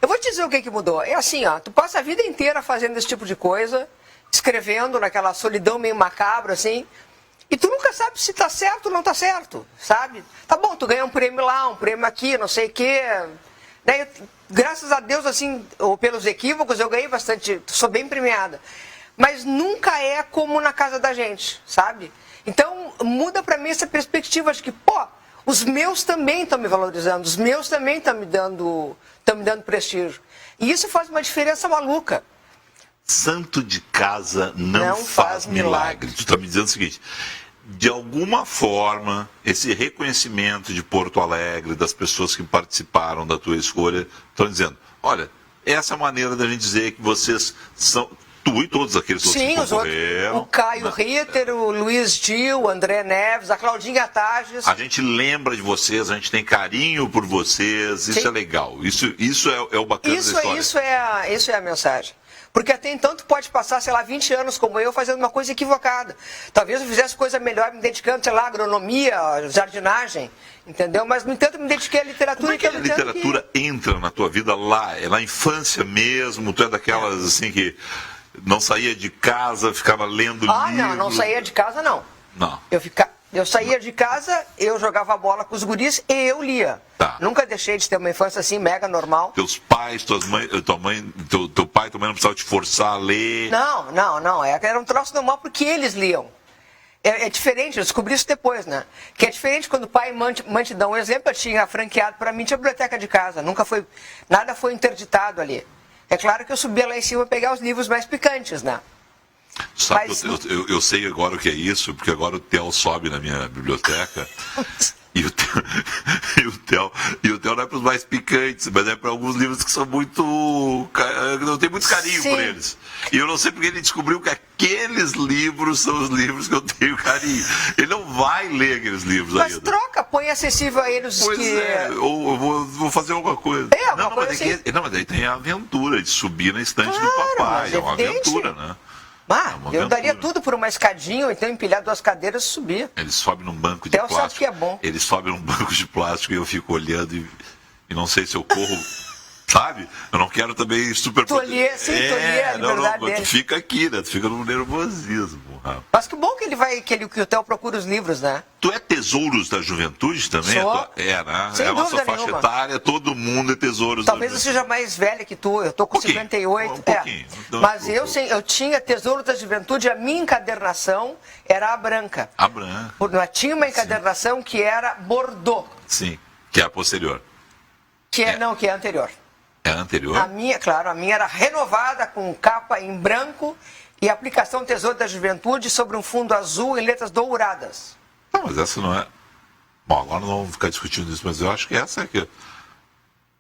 Eu vou te dizer o que mudou. É assim, ó, tu passa a vida inteira fazendo esse tipo de coisa, escrevendo naquela solidão meio macabra, assim, e tu nunca sabe se tá certo ou não tá certo, sabe? Tá bom, tu ganha um prêmio lá, um prêmio aqui, não sei o quê. Daí, graças a Deus, assim, ou pelos equívocos, eu ganhei bastante, sou bem premiada. Mas nunca é como na casa da gente, sabe? Então, muda pra mim essa perspectiva de que, os meus também estão me valorizando, os meus também estão me dando prestígio. E isso faz uma diferença maluca. Santo de casa não faz milagre. Tu está me dizendo o seguinte, de alguma forma, esse reconhecimento de Porto Alegre, das pessoas que participaram da tua escolha, estão dizendo, olha, essa é a maneira da gente dizer que vocês são... Tu e todos aqueles outros que concorreram. O Caio Ritter, o Luiz Gil, o André Neves, a Claudinha Tages. A gente lembra de vocês, a gente tem carinho por vocês, isso é legal. Isso é o bacana da história. Isso é a mensagem. Porque até então tu pode passar, sei lá, 20 anos como eu fazendo uma coisa equivocada. Talvez eu fizesse coisa melhor me dedicando, sei lá, agronomia, jardinagem, entendeu? Mas, no entanto, me dediquei à literatura. Como é que a literatura entra na tua vida lá? É na infância mesmo? Tu é daquelas, assim, que... Não saía de casa, ficava lendo livro? Não saía de casa, não. Não. Eu saía de casa, eu jogava bola com os guris e eu lia. Tá. Nunca deixei de ter uma infância assim, mega normal. Teus pais, teu pai e tua mãe não precisavam te forçar a ler? Não. Era um troço normal porque eles liam. É diferente, eu descobri isso depois, né? Que é diferente quando o pai e mãe te dão um exemplo. Eu tinha franqueado para mim, tinha biblioteca de casa. Nada foi interditado ali. É claro que eu subia lá em cima pegar os livros mais picantes, né? Sabe, eu sei agora o que é isso, porque agora o Theo sobe na minha biblioteca e o Theo não é para os mais picantes, mas é para alguns livros que são muito... Eu tenho muito carinho por eles. E eu não sei porque ele descobriu que aqueles livros são os livros que eu tenho carinho. Ele não vai ler aqueles livros ainda. Mas troca, põe acessível a eles ou eu vou fazer alguma coisa. Mas aí tem a aventura de subir na estante do papai. É uma aventura, né? Eu daria tudo por uma escadinha, ou então empilhar 2 cadeiras e subir. Ele sobe num banco de plástico. Sabe que é bom. Ele sobe num banco de plástico e eu fico olhando e não sei se eu corro, sabe? Eu não quero também super... Tolher a liberdade dele. Tu fica aqui, né? Tu fica no nervosismo. Rapaz. Mas que bom que o Theo procura os livros, né? Tu é Tesouros da Juventude também? Sou. Né? Sem é a nossa dúvida faixa nenhuma. etária, todo mundo é Tesouros Talvez da eu seja mais velha que tu, eu tô com 58. Um pouquinho. Mas eu tinha Tesouro da Juventude, a minha encadernação era a branca. A branca. Tinha uma encadernação que era Bordeaux. Sim, que é a posterior. Que é anterior. É a anterior? A minha era renovada com capa em branco e aplicação Tesouro da Juventude sobre um fundo azul em letras douradas. Não, mas essa não é... Bom, agora não vamos ficar discutindo isso, mas eu acho que essa é aqui.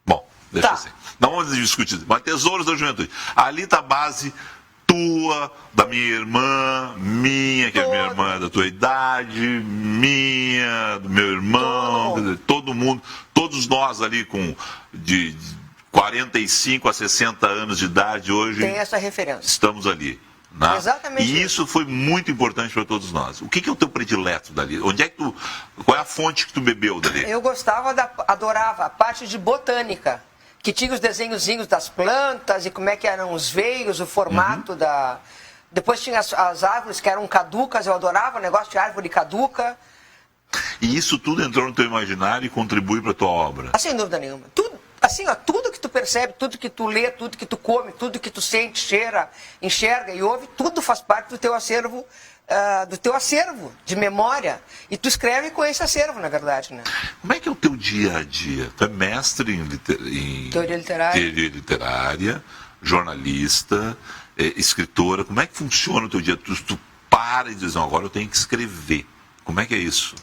Bom, deixa assim. Não vamos discutir isso. Mas Tesouros da Juventude. Ali está a base tua, da minha irmã, minha, que a minha irmã é da tua idade, minha, do meu irmão, quer dizer, todo mundo, todos nós ali com de 45 a 60 anos de idade hoje. Tem essa referência. Estamos ali. Né? Exatamente. E isso foi muito importante para todos nós. O que é o teu predileto dali? Onde é que qual é a fonte que tu bebeu dali? Eu adorava a parte de botânica, que tinha os desenhozinhos das plantas e como é que eram os veios, o formato da... Depois tinha as árvores que eram caducas, eu adorava o negócio de árvore caduca. E isso tudo entrou no teu imaginário e contribui para a tua obra? Ah, sem dúvida nenhuma. Tudo que tu percebe, tudo que tu lê, tudo que tu come, tudo que tu sente, cheira, enxerga e ouve, tudo faz parte do teu acervo, de memória. E tu escreve com esse acervo, na verdade, né? Como é que é o teu dia a dia? Tu é mestre em teoria literária, jornalista, escritora. Como é que funciona o teu dia? Tu para e diz, não, agora eu tenho que escrever. Como é que é isso?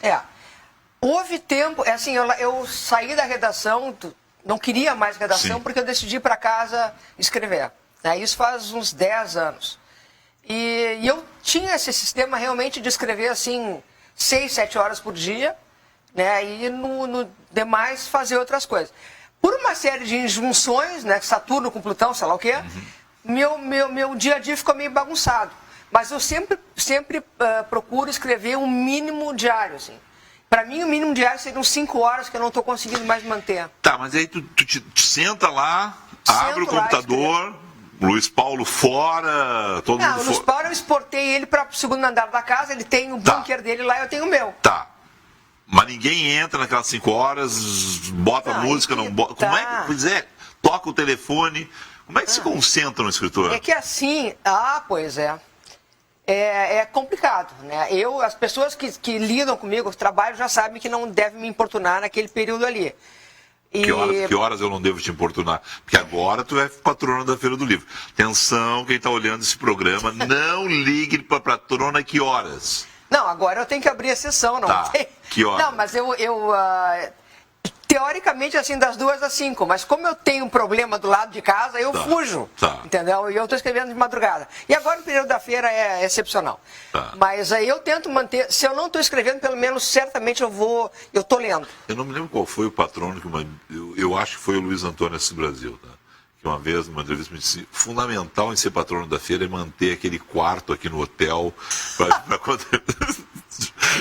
Houve tempo, eu saí da redação, não queria mais redação, Sim. porque eu decidi ir para casa escrever. Isso faz uns 10 anos. E eu tinha esse sistema realmente de escrever assim 6, 7 horas por dia, né? E no demais fazer outras coisas. Por uma série de injunções, né? Saturno com Plutão, sei lá o quê, meu dia a dia ficou meio bagunçado. Mas eu sempre procuro escrever um mínimo diário, assim. Para mim, o mínimo diário seriam 5 horas que eu não estou conseguindo mais manter. Tá, mas aí tu te senta lá, abre o computador, Luiz Paulo fora, todo mundo fora. O Luiz Paulo eu exportei ele para o segundo andar da casa, ele tem o bunker dele lá, eu tenho o meu. Tá. Mas ninguém entra naquelas 5 horas, bota música, não bota. Como é que, pois é, toca o telefone. Como é que se concentra no escritor? É que assim, pois é. É complicado, né? As pessoas que lidam comigo, trabalho, já sabem que não devem me importunar naquele período ali. Que horas eu não devo te importunar? Porque agora tu é patrona da Feira do Livro. Atenção, quem está olhando esse programa, não ligue para a patrona que horas. Não, agora eu tenho que abrir a sessão, não tem. Que horas? Não, mas teoricamente, assim, das 2 às 5, mas como eu tenho um problema do lado de casa, eu fujo, entendeu? E eu estou escrevendo de madrugada. E agora o período da feira é excepcional. Mas aí eu tento manter, se eu não estou escrevendo, pelo menos certamente eu estou lendo. Eu não me lembro qual foi o patrono, eu acho que foi o Luiz Antônio Assis Brasil, tá? Que uma vez, numa entrevista, me disse, fundamental em ser patrono da feira é manter aquele quarto aqui no hotel.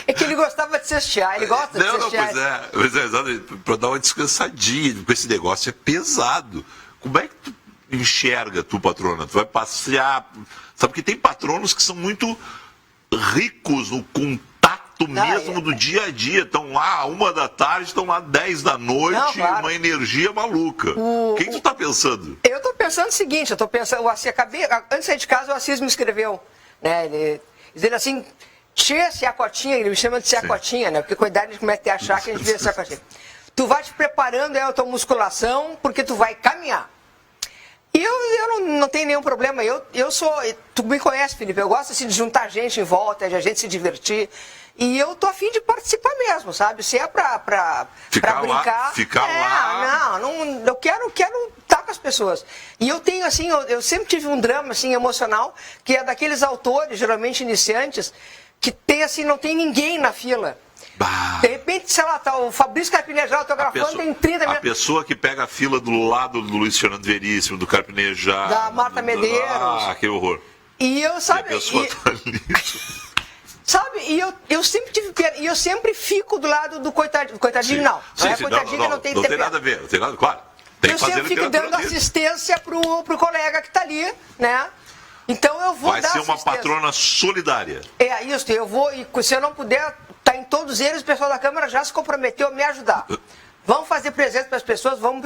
É que ele gostava de cestear, ele gosta de cestear. Pois é, exato, para dar uma descansadinha, porque esse negócio é pesado. Como é que tu enxerga, patrona? Tu vai passear, sabe que tem patronos que são muito ricos no contato mesmo do dia a dia, estão lá 1 da tarde, estão lá 10 da noite, uma energia maluca. O que tu está pensando? Eu estou pensando o seguinte, antes de sair de casa, o Assis me escreveu, né, dizendo assim, Tchê, Ciacotinha, ele me chama de Ciacotinha, né, porque com a idade a gente começa a achar que a gente vê Ciacotinha. Tu vai te preparando a tua musculação, porque tu vai caminhar. E eu não tenho nenhum problema, tu me conhece, Felipe, eu gosto assim, de juntar gente em volta, de a gente se divertir. E eu tô a fim de participar mesmo, sabe? Se é pra brincar. Ficar lá. Não, eu quero estar com as pessoas. E eu tenho, assim, eu sempre tive um drama, assim, emocional, que é daqueles autores, geralmente iniciantes, que tem, assim, não tem ninguém na fila. De repente, sei lá, tá o Fabrício Carpinejar autografando, tem 30 A pessoa que pega a fila do lado do Luiz Fernando Veríssimo, do Carpinejar. Da Marta Medeiros. Que horror. E eu, sabe... E a pessoa tá ali. Sabe, eu sempre tive pena, e eu sempre fico do lado do coitadinho, coitadinho não. Não é coitadinho que não tem nada a ver, não tem nada, claro. Tem eu sempre fico dando assistência pro colega que tá ali, né? Então eu vou dar assistência. Vai ser uma patrona solidária. É isso, eu vou, e se eu não puder estar em todos eles, o pessoal da Câmara já se comprometeu a me ajudar. Vamos fazer presente para as pessoas, vamos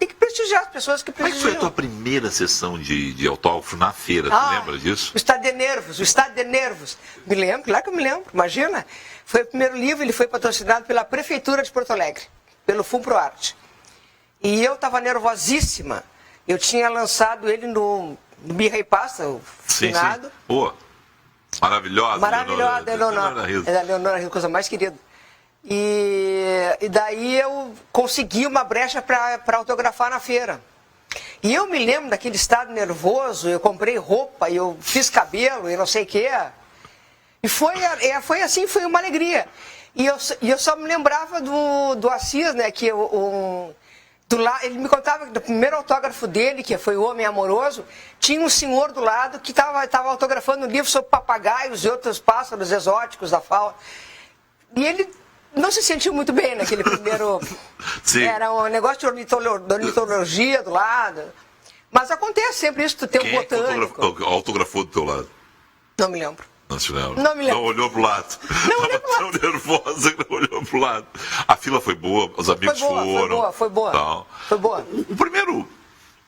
ter que prestigiar as pessoas que prestigiam. Como é que foi a tua primeira sessão de autógrafo na feira? Tu lembra disso? O Estado de Nervos. Me lembro, claro que eu me lembro, imagina. Foi o primeiro livro, ele foi patrocinado pela Prefeitura de Porto Alegre, pelo FUNPROARTE. E eu estava nervosíssima. Eu tinha lançado ele no Birra e Pasta, o finado. Sim. Pô, maravilhosa. Maravilhosa, é a Leonora Rizzo, coisa mais querida. E daí eu consegui uma brecha para autografar na feira. E eu me lembro daquele estado nervoso, eu comprei roupa, eu fiz cabelo e não sei o quê. E foi assim, foi uma alegria. E eu só me lembrava do Assis, né, que ele me contava que do primeiro autógrafo dele, que foi O Homem Amoroso, tinha um senhor do lado que estava autografando um livro sobre papagaios e outros pássaros exóticos da fauna. E ele não se sentiu muito bem naquele primeiro... Sim. Era um negócio de ornitologia do lado. Mas acontece sempre isso, tu tem um botânico. Autografou do teu lado? Não me lembro. Não se lembra? Não me lembro. Não olhou pro lado. Não olhou pro lado. Tão nervosa que não olhou pro lado. A fila foi boa, os amigos foram. Foi boa. Tal. Foi boa. O primeiro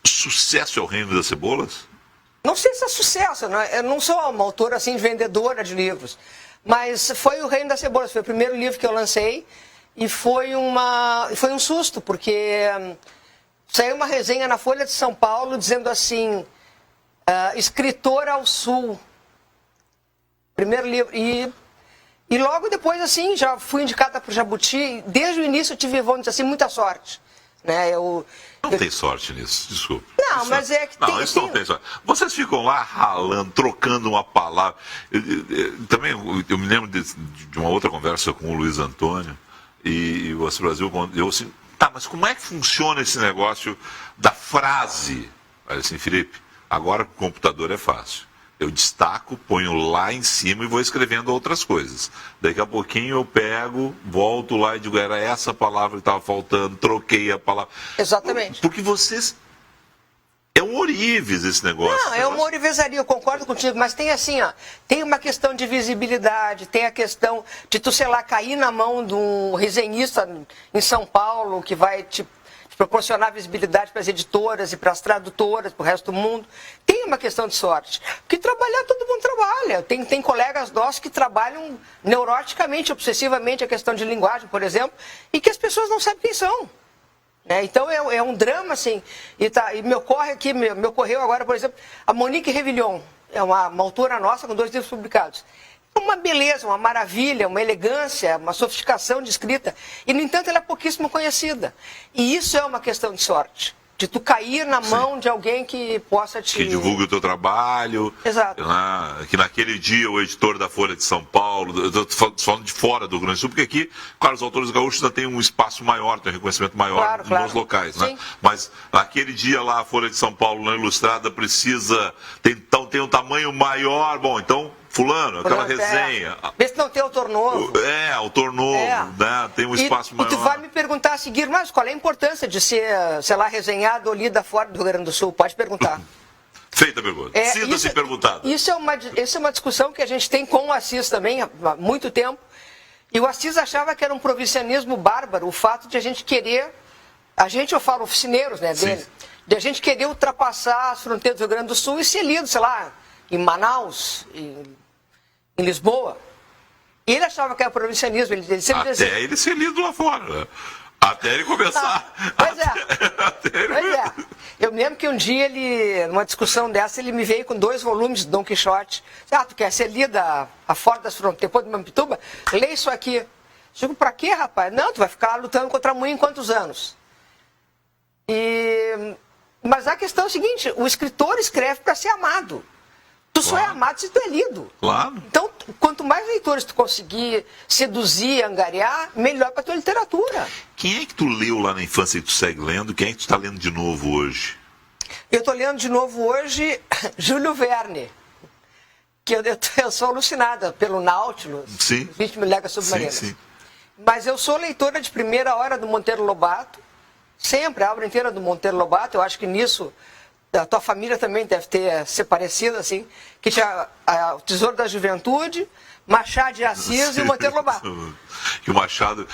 sucesso é o Reino das Cebolas? Não sei se é sucesso, eu não sou uma autora assim, vendedora de livros. Mas foi o Reino das Cebolas, foi o primeiro livro que eu lancei. E foi um susto, porque saiu uma resenha na Folha de São Paulo dizendo assim, escritora ao sul. Primeiro livro. E logo depois, assim, já fui indicada para o Jabuti. Desde o início eu tive, vamos dizer assim, muita sorte. Né? Não tem sorte nisso, desculpa. Não, mas é que não, isso não tem sorte. Vocês ficam lá ralando, trocando uma palavra. Também eu me lembro de uma outra conversa com o Luiz Antônio e o Assis Brasil. Eu assim, mas como é que funciona esse negócio da frase? Aí assim, Felipe, agora com o computador é fácil. Eu destaco, ponho lá em cima e vou escrevendo outras coisas. Daqui a pouquinho eu pego, volto lá e digo, era essa palavra que estava faltando, troquei a palavra. Exatamente. Porque vocês... É um ourives esse negócio. Não, é uma ourivesaria, eu concordo contigo, mas tem assim, tem uma questão de visibilidade, tem a questão de tu, sei lá, cair na mão de um resenhista em São Paulo que vai te proporcionar visibilidade para as editoras e para as tradutoras, para o resto do mundo. Tem uma questão de sorte. Porque trabalhar, todo mundo trabalha. Tem colegas nossos que trabalham neuroticamente, obsessivamente a questão de linguagem, por exemplo, e que as pessoas não sabem quem são. Né? Então é um drama, assim. E me ocorreu agora, por exemplo, a Monique Revillon, é uma autora nossa com 2 livros publicados. Uma beleza, uma maravilha, uma elegância, uma sofisticação de escrita. E, no entanto, ela é pouquíssimo conhecida. E isso é uma questão de sorte. De tu cair na mão de alguém que possa te... Que divulgue o teu trabalho. Exato. Que naquele dia o editor da Folha de São Paulo, eu estou falando de fora do Rio Grande do Sul, porque aqui, claro, os autores gaúchos já têm um espaço maior, tem um reconhecimento maior nos locais, né? Mas naquele dia lá, a Folha de São Paulo, na Ilustrada, precisa... Tem um tamanho maior, bom, então... Fulano, aquela resenha. Vê se não tem autor novo. Autor novo, né? Tem um espaço maior. E tu vai me perguntar a seguir, mas qual é a importância de ser, sei lá, resenhado ou lida fora do Rio Grande do Sul? Pode perguntar. Feita a pergunta. Sinta-se perguntado. Isso é uma discussão que a gente tem com o Assis também há muito tempo. E o Assis achava que era um provincianismo bárbaro o fato de a gente querer, eu falo oficineiros, né, dele, de a gente querer ultrapassar as fronteiras do Rio Grande do Sul e ser lido, sei lá, em Manaus, em Lisboa. E ele achava que era provincianismo. Ele sempre até ele ser lido lá fora, né? Até ele começar. Pois é. Eu me lembro que um dia numa discussão dessa, ele me veio com 2 volumes de Dom Quixote. Tu quer ser lida fora das fronteiras, depois de Mampituba? Lê isso aqui. Digo, pra quê, rapaz? Não, tu vai ficar lá lutando contra a mulher em quantos anos? Mas a questão é o seguinte, o escritor escreve para ser amado. Tu só é amado se tu é lido. Claro. Então, quanto mais leitores tu conseguir seduzir, angariar, melhor para tua literatura. Quem é que tu leu lá na infância e tu segue lendo? Quem é que tu está lendo de novo hoje? Eu estou lendo de novo hoje Júlio Verne. Que eu sou alucinada pelo Nautilus, 20 mil léguas submarinas. Sim. Mas eu sou leitora de primeira hora do Monteiro Lobato. Sempre, a obra inteira do Monteiro Lobato. Eu acho que nisso... A tua família também deve ter se parecido, assim, que tinha o Tesouro da Juventude, Machado de Assis e o Monteiro Lobato. Que o Machado,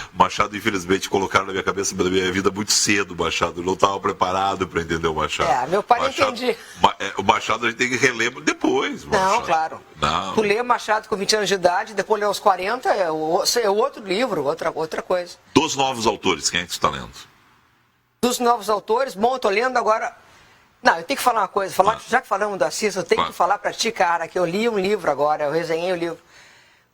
infelizmente, colocaram na minha cabeça, na minha vida, muito cedo, o Machado. Eu não estava preparado para entender o Machado. Meu pai entendi. O Machado a gente tem que reler depois. Não, claro. Não. Tu lê Machado com 20 anos de idade, depois lê aos 40, é outro livro, outra coisa. Dos novos autores, quem é que tu está lendo? Dos novos autores, bom, eu estou lendo agora... Não, eu tenho que falar uma coisa. Já que falamos do Assis, eu tenho que falar para ti, cara, que eu li um livro agora, eu resenhei o livro.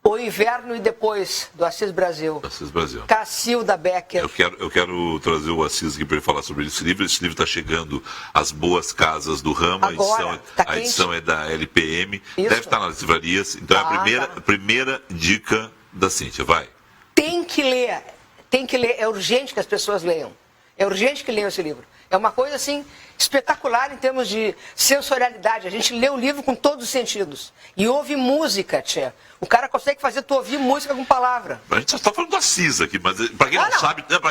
O Inverno e Depois, do Assis Brasil. Assis Brasil. Cacilda Becker. Eu quero trazer o Assis aqui para ele falar sobre esse livro. Esse livro está chegando às boas casas do ramo. Agora, a edição é da LPM. Isso. Deve estar nas livrarias. Então é a primeira dica da Cíntia. Vai. Tem que ler. É urgente que as pessoas leiam. É urgente que leiam esse livro. É uma coisa, assim, espetacular em termos de sensorialidade. A gente lê o livro com todos os sentidos. E ouve música, tchê. O cara consegue fazer tu ouvir música com palavra. A gente só está falando do Assis aqui, mas para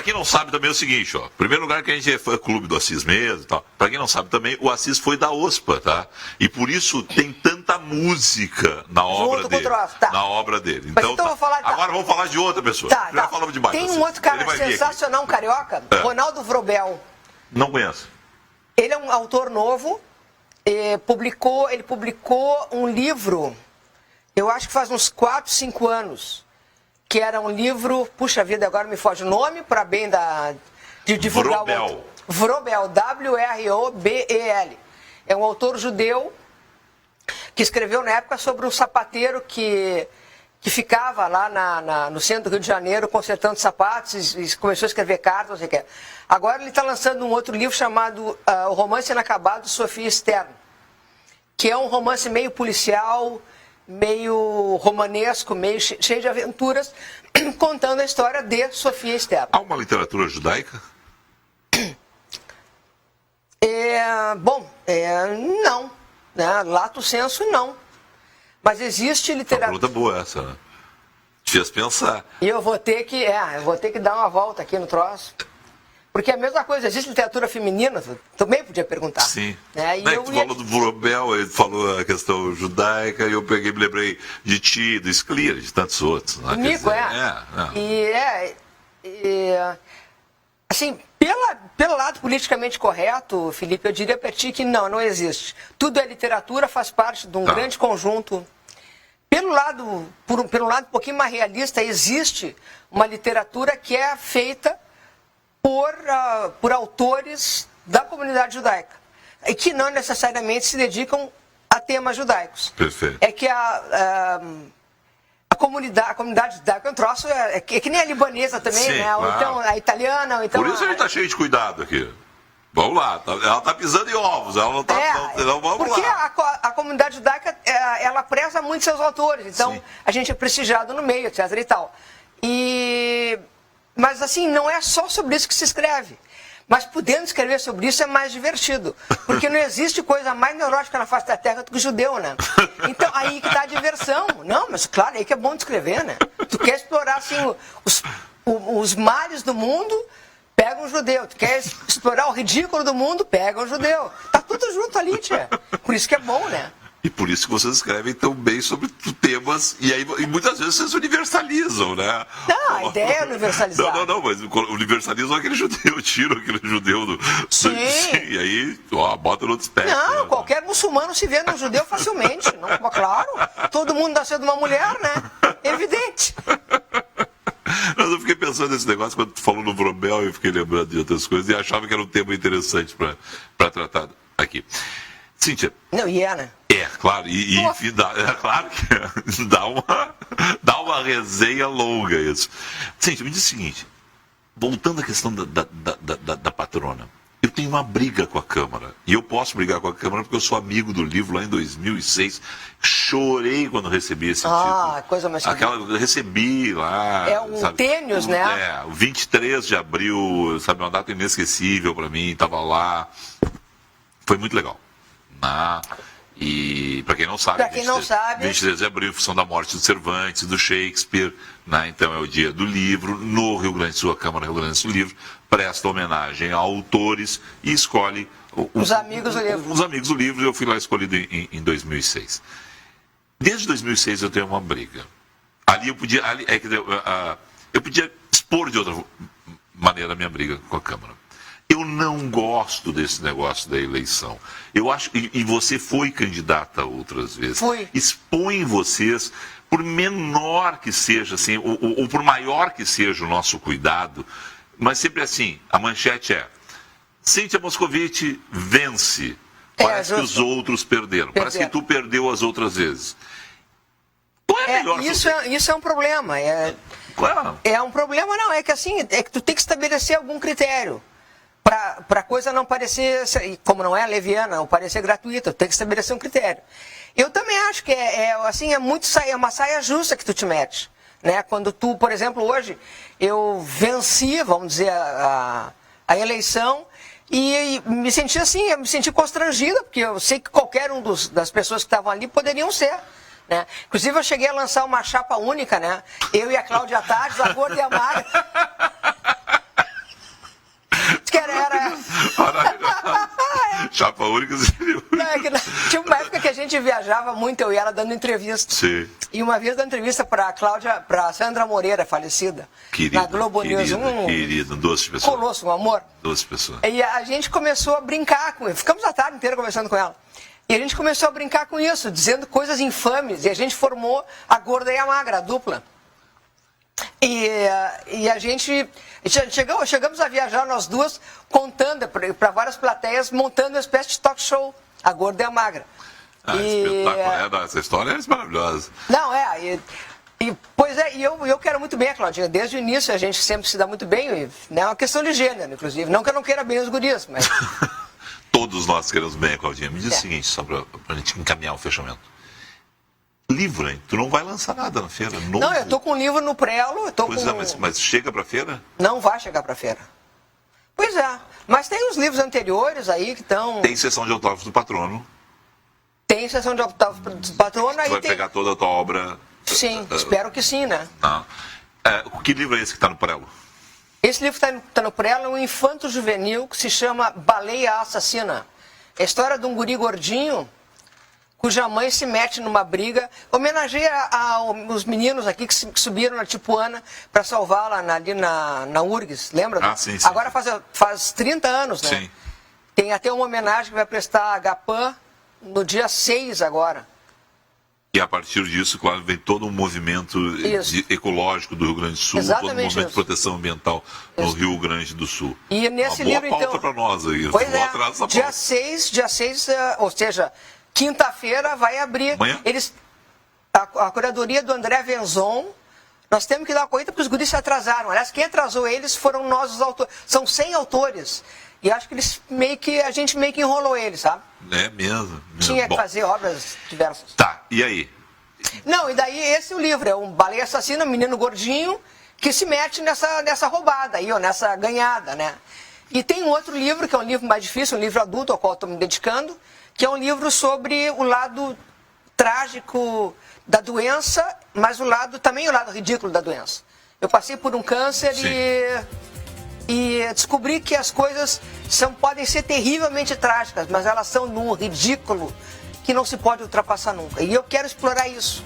quem não sabe também é o seguinte, ó. Primeiro lugar que a gente é fã-clube do Assis mesmo e tal. Para quem não sabe também, o Assis foi da OSPA, tá? E por isso tem tanta música na obra dele. Na obra dele. Então, eu vou falar, agora vamos falar de outra pessoa. Já falamos demais. Tem um outro cara sensacional, um carioca, Ronaldo Vrobel. Não conheço. Ele é um autor novo, ele publicou um livro, eu acho que faz uns 4, 5 anos, que era um livro, puxa vida, agora me foge o nome, para bem de divulgar o outro. Vrobel, W-R-O-B-E-L. É um autor judeu que escreveu na época sobre um sapateiro que ficava lá no centro do Rio de Janeiro consertando sapatos e começou a escrever cartas, não sei o que. Agora ele está lançando um outro livro chamado O Romance Inacabado de Sofia Stern, que é um romance meio policial, meio romanesco, meio cheio de aventuras, contando a história de Sofia Stern. Há uma literatura judaica? Não. Né? Lato sensu, não. Mas existe literatura... Uma pergunta boa essa, né? Te fez pensar. E eu vou ter que dar uma volta aqui no troço. Porque é a mesma coisa, existe literatura feminina, também podia perguntar. Sim. Né? Tu falou do Vrobel, ele falou a questão judaica, e eu me lembrei de ti, do Scler, de tantos outros. Né? Nico, assim, pelo lado politicamente correto, Felipe, eu diria para ti que não existe. Tudo é literatura, faz parte de um grande conjunto. Pelo lado um pouquinho mais realista, existe uma literatura que é feita por autores da comunidade judaica e que não necessariamente se dedicam a temas judaicos. Perfeito. É que a comunidade judaica é um troço, é que nem a libanesa também, sim, né? Claro. Ou então a italiana, ou então... Por isso a gente está cheio de cuidado aqui. Vamos lá, ela está pisando em ovos, ela não está... Porque a comunidade judaica, ela preza muito seus autores, então sim, a gente é prestigiado no meio, etc e tal. Mas assim, não é só sobre isso que se escreve. Mas podendo escrever sobre isso é mais divertido. Porque não existe coisa mais neurótica na face da Terra do que o judeu, né? Então, aí que está a diversão. Não, mas claro, aí que é bom de escrever, né? Tu quer explorar, assim, os males do mundo, pega um judeu. Tu quer explorar o ridículo do mundo, pega um judeu. Tá tudo junto ali, tia. Por isso que é bom, né? E por isso que vocês escrevem tão bem sobre temas, e muitas vezes vocês universalizam, né? Não, a ideia é universalizar. Não, mas universalizam aquele judeu, tiram aquele judeu do... Sim. E aí, bota no outro pé. Não, né? Qualquer muçulmano se vê num judeu facilmente. Não, claro, todo mundo nasceu de uma mulher, né? Evidente. Mas eu fiquei pensando nesse negócio, quando tu falou no Vrobel, eu fiquei lembrando de outras coisas, e achava que era um tema interessante para tratar aqui. Cíntia. Não, né? Claro, enfim, claro que dá uma resenha longa isso. Cíntia, me diz o seguinte, voltando à questão da patrona, eu tenho uma briga com a Câmara, e eu posso brigar com a Câmara porque eu sou amigo do livro lá em 2006, chorei quando recebi esse título. Coisa mais eu recebi lá. É um tênis, né? O 23 de abril, sabe, uma data inesquecível para mim, estava lá, foi muito legal. E para quem não sabe, 23 de abril, em função da morte do Cervantes, do Shakespeare, né? Então é o dia do livro. No Rio Grande do Sul, a Câmara Rio Grande do Sul Livro presta homenagem a autores e escolhe os amigos do livro. Os amigos do livro. Eu fui lá escolhido em 2006. Desde 2006 eu tenho uma briga. Ali eu podia expor de outra maneira a minha briga com a Câmara. Eu não gosto desse negócio da eleição. Eu acho, e você foi candidata outras vezes. Fui. Expõe vocês, por menor que seja, assim, ou por maior que seja o nosso cuidado, mas sempre assim, a manchete é: Cíntia Moscovici vence. Parece que os outros perderam. Parece que tu perdeu as outras vezes. Qual é melhor. Isso é um problema. É um problema, não. É que assim, é que tu tem que estabelecer algum critério. Para a coisa não parecer, como não é leviana, não parecer gratuita, tu tem que estabelecer um critério. Eu também acho que é uma saia justa que tu te mete. Né? Quando tu, por exemplo, hoje, eu venci, vamos dizer, a eleição e me senti assim, eu me senti constrangida, porque eu sei que qualquer um das pessoas que estavam ali poderiam ser. Né? Inclusive eu cheguei a lançar uma chapa única, né? Eu e a Cláudia Tades, a Gorda e a Magra. Que era... Chapa única seria... Tinha uma época que a gente viajava muito, eu e ela dando entrevista. Sim. E uma vez dando entrevista para Sandra Moreira, falecida, querida, na Globo News. Querida, doce pessoa. Colosso, um amor. Doce pessoa. E a gente começou a brincar com ele. Ficamos a tarde inteira conversando com ela. E a gente começou a brincar com isso, dizendo coisas infames. E a gente formou a Gorda e a Magra, a dupla. E a gente... Chegamos a viajar nós duas, contando para várias plateias, montando uma espécie de talk show, a Gorda e a Magra. Espetacular, essa história é maravilhosa. Não, pois é, e eu quero muito bem a Claudinha. Desde o início a gente sempre se dá muito bem, né? É uma questão de gênero, inclusive. Não que eu não queira bem os guris, mas... Todos nós queremos bem a Claudinha. Me diz o seguinte, só para a gente encaminhar o fechamento. Livro, hein? Tu não vai lançar nada na feira? Novo. Não, eu tô com um livro no prelo. Mas chega pra feira? Não vai chegar pra feira. Pois é. Mas tem os livros anteriores aí que estão... Tem sessão de autógrafos do patrono. Tem sessão de autógrafos do patrono. Tu vai pegar toda a tua obra... Sim, espero que sim, né? Que livro é esse que está no prelo? Esse livro que está no prelo é um infanto juvenil que se chama Baleia Assassina. É a história de um guri gordinho cuja mãe se mete numa briga. Homenageia os meninos aqui que subiram na Tipuana para salvá-la ali na URGS, lembra? Sim, sim. Agora faz 30 anos, né? Sim. Tem até uma homenagem que vai prestar a GAPAN no dia 6 agora. E a partir disso, claro, vem todo um movimento ecológico do Rio Grande do Sul, todo um movimento de proteção ambiental no Rio Grande do Sul. E nesse livro, então... Uma boa pauta para nós aí. Pois é, dia 6, ou seja... Quinta-feira vai abrir. Amanhã? A curadoria do André Venzon, nós temos que dar uma corrida porque os guris se atrasaram. Aliás, quem atrasou eles foram nós, os autores. São 100 autores. E acho que a gente meio que enrolou eles, sabe? É mesmo. Tinha que fazer obras diversas. Tá, e aí? Não, e daí esse é o livro. É um baleia assassina, um menino gordinho, que se mete nessa roubada aí, ó, nessa ganhada, né? E tem um outro livro, que é um livro mais difícil, um livro adulto ao qual estou me dedicando, que é um livro sobre o lado trágico da doença, mas também o lado ridículo da doença. Eu passei por um câncer e descobri que as coisas podem ser terrivelmente trágicas, mas elas são num ridículo que não se pode ultrapassar nunca. E eu quero explorar isso,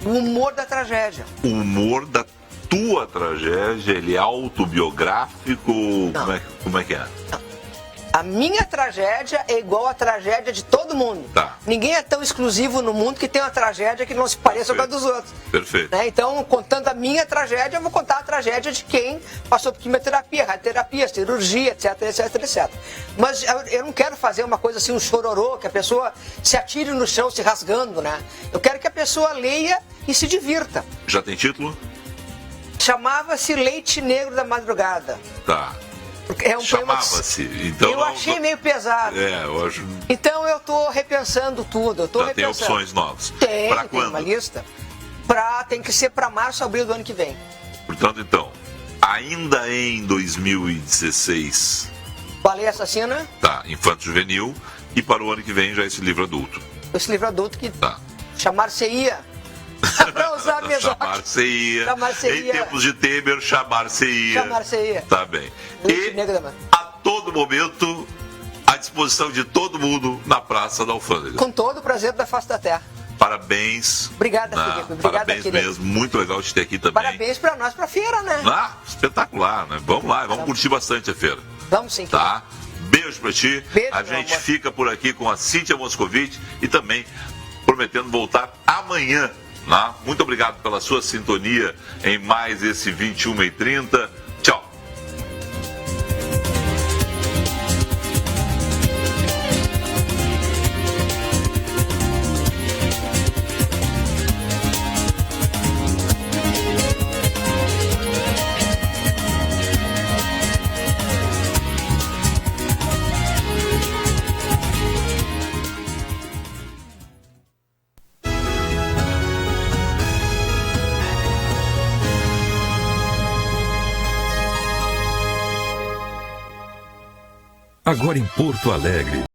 o humor da tragédia. O humor da tua tragédia, ele é autobiográfico? Como é que é? Não. A minha tragédia é igual à tragédia de todo mundo. Tá. Ninguém é tão exclusivo no mundo que tem uma tragédia que não se pareça com a dos outros. Perfeito. Né? Então, contando a minha tragédia, eu vou contar a tragédia de quem passou por quimioterapia, radioterapia, cirurgia, etc, etc, etc. Mas eu não quero fazer uma coisa assim, um chororô, que a pessoa se atire no chão se rasgando, né? Eu quero que a pessoa leia e se divirta. Já tem título? Chamava-se Leite Negro da Madrugada. Tá. É um Chamava-se. Então, eu achei meio pesado. Eu acho. Então eu estou repensando tudo. Tem opções novas. Tem quando? Uma lista. Tem que ser para março, abril do ano que vem. Portanto, então, ainda em 2016. Baleia Assassina. Tá, Infanto Juvenil. E para o ano que vem já esse livro adulto. Esse livro adulto que tá. Chamar-se-ia. Chamar-se-ia. Em tempos de Temer, chamar-se-ia. Chamar-se-ia. Tá bem. E a todo momento, à disposição de todo mundo na Praça da Alfândega. Com todo o prazer da face da terra. Parabéns. Obrigada, Felipe. Obrigada, parabéns querido. Mesmo. Muito legal te ter aqui também. Parabéns pra nós, pra feira, né? Espetacular, né? Vamos lá, vamos curtir bastante a feira. Vamos sim. Tá? Beijo pra ti. Beijo, a gente fica por aqui com a Cíntia Moscovitch e também prometendo voltar amanhã. Muito obrigado pela sua sintonia em mais esse 21h30. Tchau. agora em Porto Alegre.